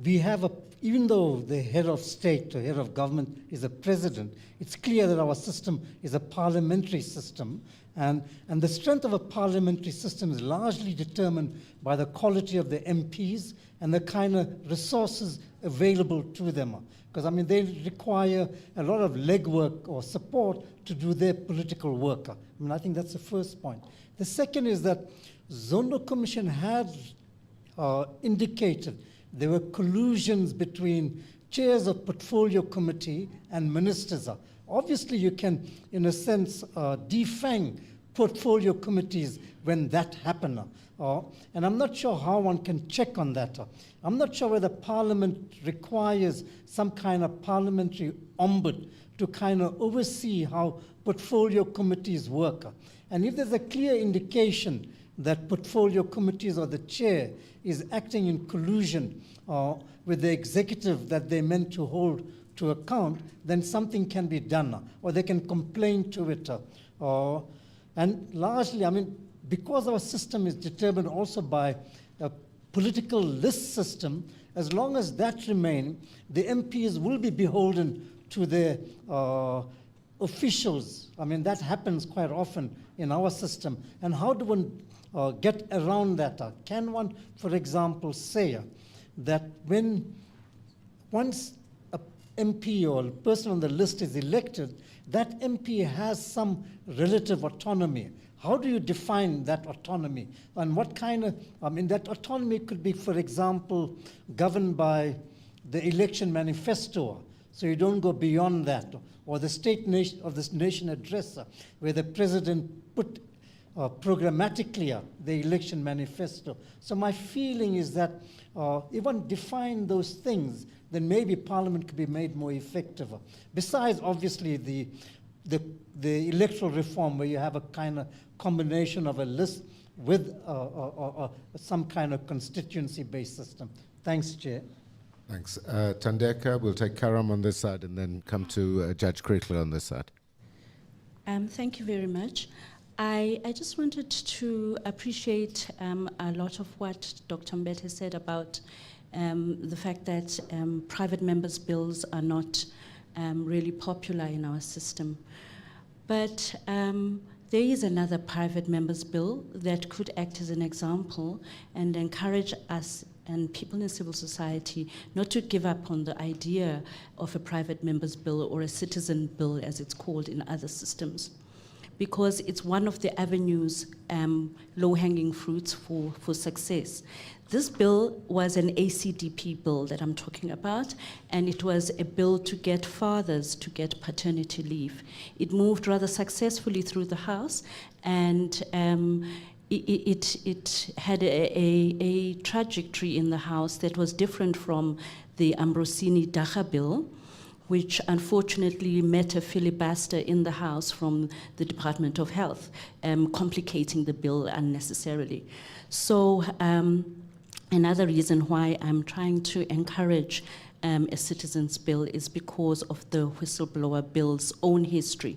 we have even though the head of state or head of government is a president, it's clear that our system is a parliamentary system. And the strength of a parliamentary system is largely determined by the quality of the MPs and the kind of resources available to them. Because, they require a lot of legwork or support to do their political work. I think that's the first point. The second is that Zondo Commission had indicated there were collusions between chairs of portfolio committee and ministers. Obviously, you can, in a sense, defang portfolio committees when that happens. And I'm not sure how one can check on that. I'm not sure whether Parliament requires some kind of parliamentary ombud to kind of oversee how portfolio committees work. And if there's a clear indication that portfolio committees or the chair is acting in collusion with the executive that they meant to hold to account, then something can be done, or they can complain to it. And largely, because our system is determined also by a political list system, as long as that remains, the MPs will be beholden to their officials. That happens quite often in our system. And how do one get around that? Can one, for example, say that once a MP or a person on the list is elected, that MP has some relative autonomy? How do you define that autonomy? And what kind of, that autonomy could be, for example, governed by the election manifesto, so you don't go beyond that, or the State Nation of this Nation Address, where the president put programmatically the election manifesto. So my feeling is that if one define those things, then maybe Parliament could be made more effective. Besides, obviously, the electoral reform, where you have a kind of combination of a list with some kind of constituency-based system. Thanks, Chair. Thanks. Thandeka, we'll take Karam on this side and then come to Judge Kreitler on this side. Thank you very much. I just wanted to appreciate a lot of what Dr. Mbete said about the fact that private members' bills are not really popular in our system. But there is another private members' bill that could act as an example and encourage us and people in civil society not to give up on the idea of a private members' bill or a citizen bill, as it's called in other systems, because it's one of the avenues, low-hanging fruits for success. This bill was an ACDP bill that I'm talking about, and it was a bill to get fathers to get paternity leave. It moved rather successfully through the House, and it had a trajectory in the House that was different from the Ambrosini-Daga bill, which unfortunately met a filibuster in the House from the Department of Health, complicating the bill unnecessarily. So another reason why I'm trying to encourage a citizens' bill is because of the whistleblower bill's own history.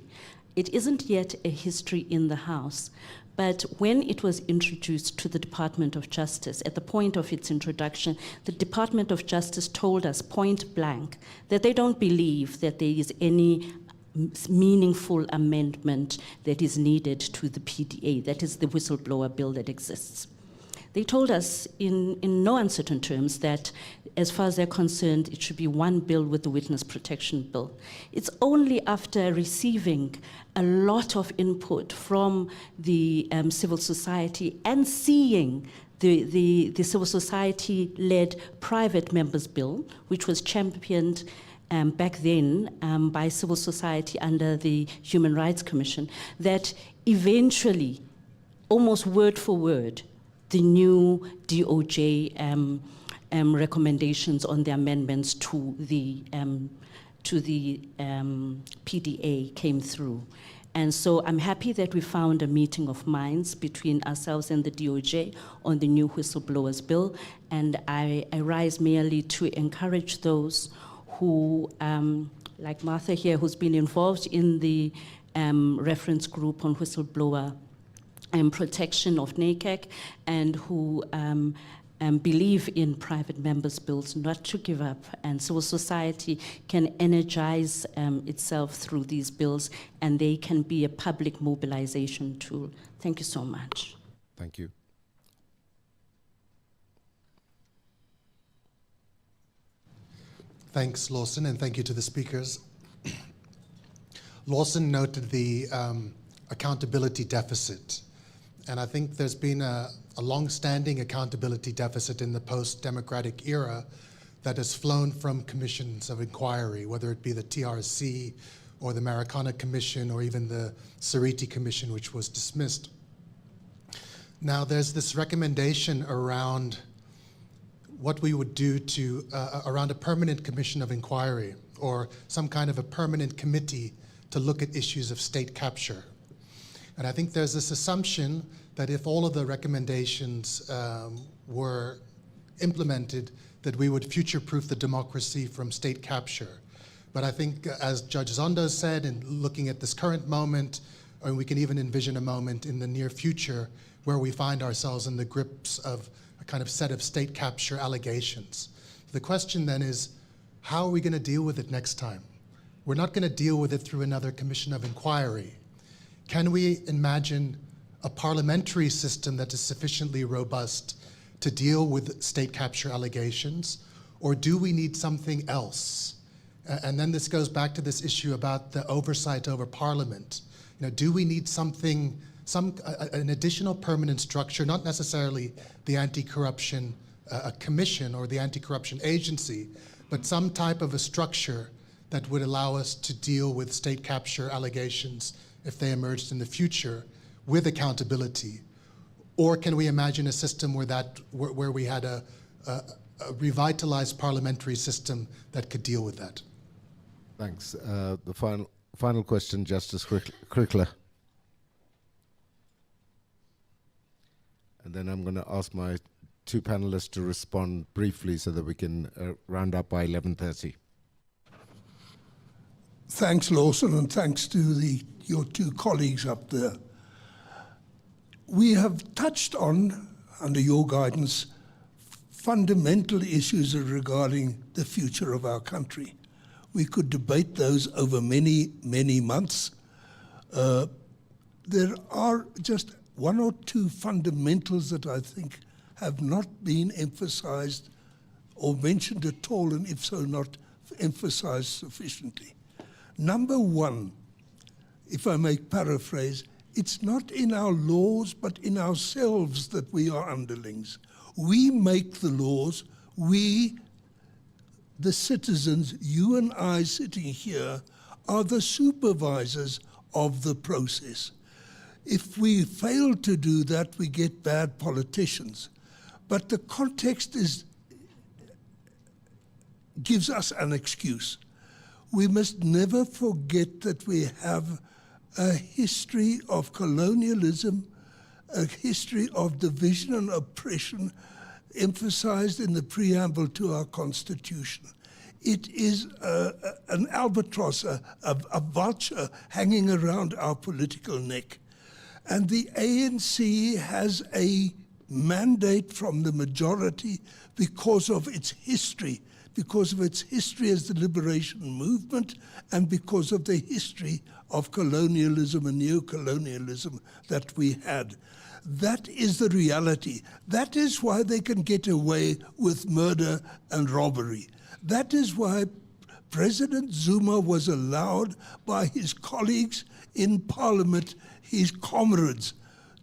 It isn't yet a history in the House, But when it was introduced to the Department of Justice, at the point of its introduction, the Department of Justice told us point blank that they don't believe that there is any meaningful amendment that is needed to the PDA, that is the whistleblower bill that exists. They told us in no uncertain terms that as far as they're concerned, it should be one bill with the witness protection bill. It's only after receiving a lot of input from the civil society and seeing the civil society-led private members bill, which was championed back then by civil society under the Human Rights Commission, that eventually, almost word for word, the new DOJ recommendations on the amendments to the PDA came through. And so I'm happy that we found a meeting of minds between ourselves and the DOJ on the new whistleblowers bill. And I rise merely to encourage those who, like Martha here, who's been involved in the reference group on whistleblower protection of NACAC, and who believe in private members' bills, not to give up. And civil society can energize itself through these bills, and they can be a public mobilization tool. Thank you so much. Thank you. Thanks, Lawson, and thank you to the speakers. Lawson noted the accountability deficit. And I think there's been a long-standing accountability deficit in the post-democratic era that has flown from commissions of inquiry, whether it be the TRC or the Marikana Commission or even the Sariti Commission, which was dismissed. Now, there's this recommendation around what we would do to around a permanent commission of inquiry or some kind of a permanent committee to look at issues of state capture. And I think there's this assumption that if all of the recommendations were implemented, that we would future-proof the democracy from state capture. But I think, as Judge Zondo said, in looking at this current moment, or we can even envision a moment in the near future where we find ourselves in the grips of a kind of set of state capture allegations. The question then is, how are we going to deal with it next time? We're not going to deal with it through another commission of inquiry. Can we imagine a parliamentary system that is sufficiently robust to deal with state capture allegations, or do we need something else? And then this goes back to this issue about the oversight over Parliament. You know, do we need something, an additional permanent structure, not necessarily the anti-corruption commission or the anti-corruption agency, but some type of a structure that would allow us to deal with state capture allegations if they emerged in the future with accountability? Or can we imagine a system where we had a revitalized parliamentary system that could deal with that? Thanks. The final question, Justice Krickler. And then I'm going to ask my two panelists to respond briefly so that we can round up by 11:30. Thanks, Lawson, and thanks to your two colleagues up there. We have touched on, under your guidance, fundamental issues regarding the future of our country. We could debate those over many, many months. There are just one or two fundamentals that I think have not been emphasized or mentioned at all, and if so, not emphasized sufficiently. Number one, if I may paraphrase, it's not in our laws, but in ourselves that we are underlings. We make the laws, we, the citizens, you and I sitting here, are the supervisors of the process. If we fail to do that, we get bad politicians. But the context gives us an excuse. We must never forget that we have a history of colonialism, a history of division and oppression emphasized in the preamble to our Constitution. It is an albatross, a vulture hanging around our political neck. And the ANC has a mandate from the majority because of its history as the liberation movement, and because of the history of colonialism and neocolonialism that we had. That is the reality. That is why they can get away with murder and robbery. That is why President Zuma was allowed by his colleagues in Parliament, his comrades,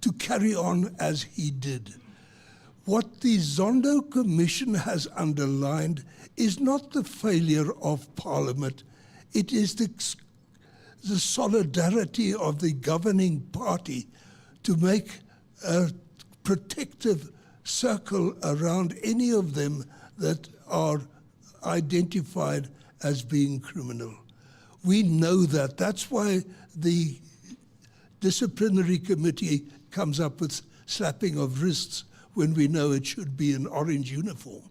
to carry on as he did. What the Zondo Commission has underlined is not the failure of Parliament, it is the solidarity of the governing party to make a protective circle around any of them that are identified as being criminal. We know that. That's why the disciplinary committee comes up with slapping of wrists when we know it should be an orange uniform.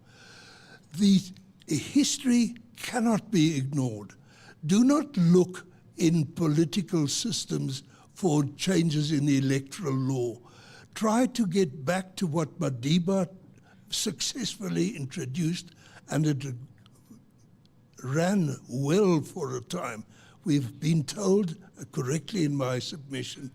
The history cannot be ignored. Do not look in political systems for changes in the electoral law. Try to get back to what Madiba successfully introduced, and it ran well for a time. We've been told, correctly in my submission,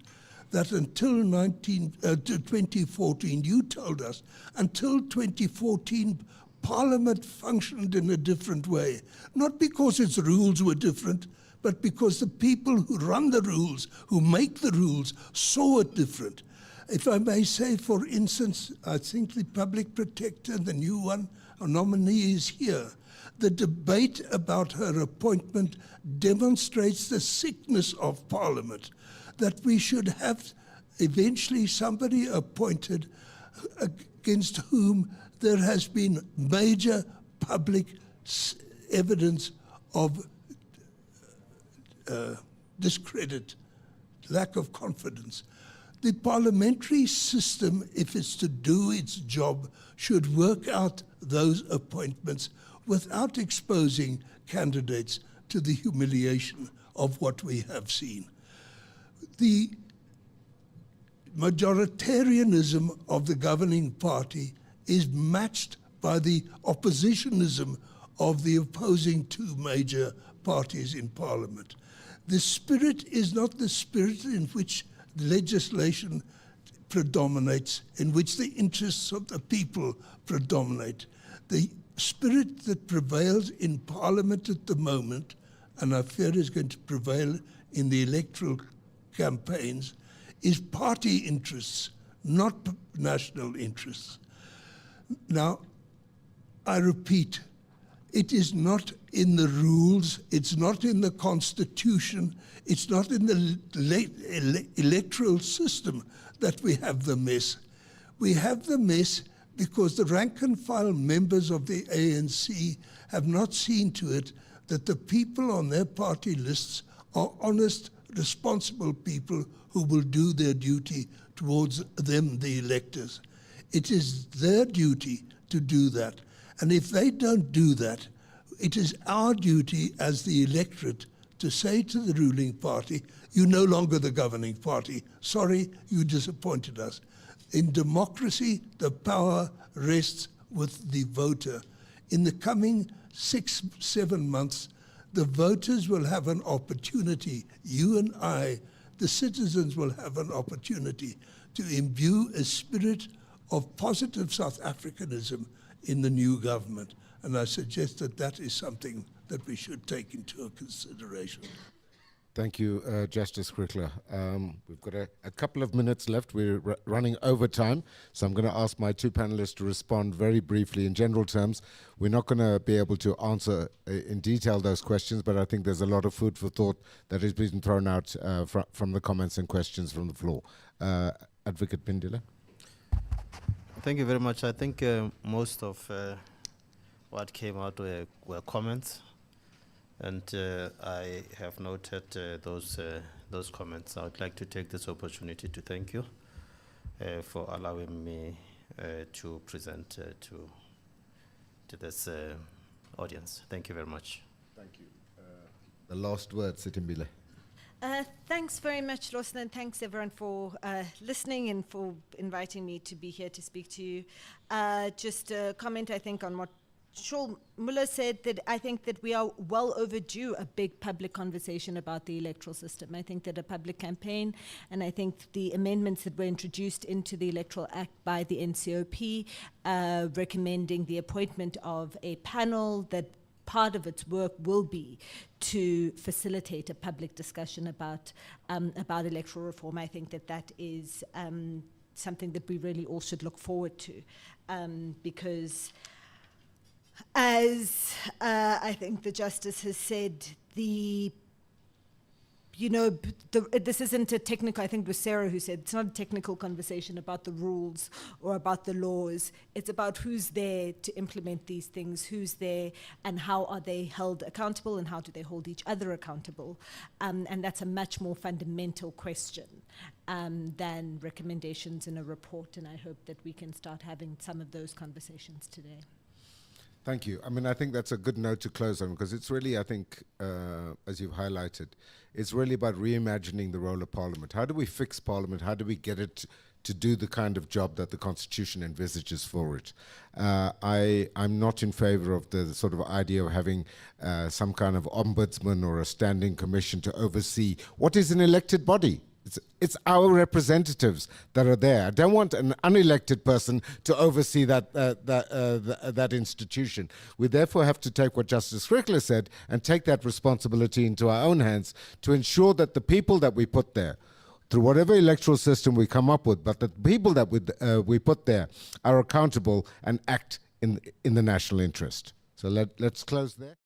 that until 2014, you told us, until 2014, Parliament functioned in a different way. Not because its rules were different, but because the people who run the rules, who make the rules, saw it different. If I may say, for instance, I think the public protector, the new one, our nominee is here. The debate about her appointment demonstrates the sickness of Parliament, that we should have eventually somebody appointed against whom there has been major public evidence of discredit, lack of confidence. The parliamentary system, if it's to do its job, should work out those appointments without exposing candidates to the humiliation of what we have seen. The majoritarianism of the governing party is matched by the oppositionism of the opposing two major parties in Parliament. The spirit is not the spirit in which legislation predominates, in which the interests of the people predominate. The spirit that prevails in Parliament at the moment, and I fear is going to prevail in the electoral campaigns, is party interests, not national interests. Now, I repeat, it is not in the rules, it's not in the Constitution, it's not in the electoral system that we have the mess. We have the mess because the rank and file members of the ANC have not seen to it that the people on their party lists are honest, responsible people who will do their duty towards them, the electors. It is their duty to do that. And if they don't do that, it is our duty as the electorate to say to the ruling party, you're no longer the governing party. Sorry, you disappointed us. In democracy, the power rests with the voter. In the coming 6-7 months, the voters will have an opportunity, you and I, the citizens will have an opportunity to imbue a spirit of positive South Africanism in the new government. And I suggest that that is something that we should take into consideration. Thank you, Justice Crickler. We've got a couple of minutes left. We're running over time, so I'm going to ask my two panelists to respond very briefly in general terms. We're not going to be able to answer in detail those questions, but I think there's a lot of food for thought that has been thrown out from the comments and questions from the floor. Advocate Pindela. Thank you very much. I think most of what came out were comments. And I have noted those comments. I would like to take this opportunity to thank you for allowing me to present to this audience. Thank you very much. Thank you. The last word, Sitimbile. Thanks very much, Lawson, and thanks everyone for listening and for inviting me to be here to speak to you. Just a comment, I think, on what Shaul Muller said, that I think that we are well overdue a big public conversation about the electoral system. I think that a public campaign, and I think the amendments that were introduced into the Electoral Act by the NCOP, recommending the appointment of a panel that part of its work will be to facilitate a public discussion about electoral reform. I think that is something that we really all should look forward to, because as I think the Justice has said, this isn't a technical, I think it was Sarah who said, it's not a technical conversation about the rules or about the laws. It's about who's there to implement these things, who's there, and how are they held accountable, and how do they hold each other accountable. And that's a much more fundamental question than recommendations in a report. And I hope that we can start having some of those conversations today. Thank you. I mean, I think that's a good note to close on, because it's really, I think, as you've highlighted, it's really about reimagining the role of Parliament. How do we fix Parliament? How do we get it to do the kind of job that the Constitution envisages for it? I'm not in favor of the sort of idea of having some kind of ombudsman or a standing commission to oversee what is an elected body. It's our representatives that are there. I don't want an unelected person to oversee that institution. We therefore have to take what Justice Strickler said and take that responsibility into our own hands to ensure that the people that we put there, through whatever electoral system we come up with, but the people that we put there are accountable and act in the national interest. So let's close there.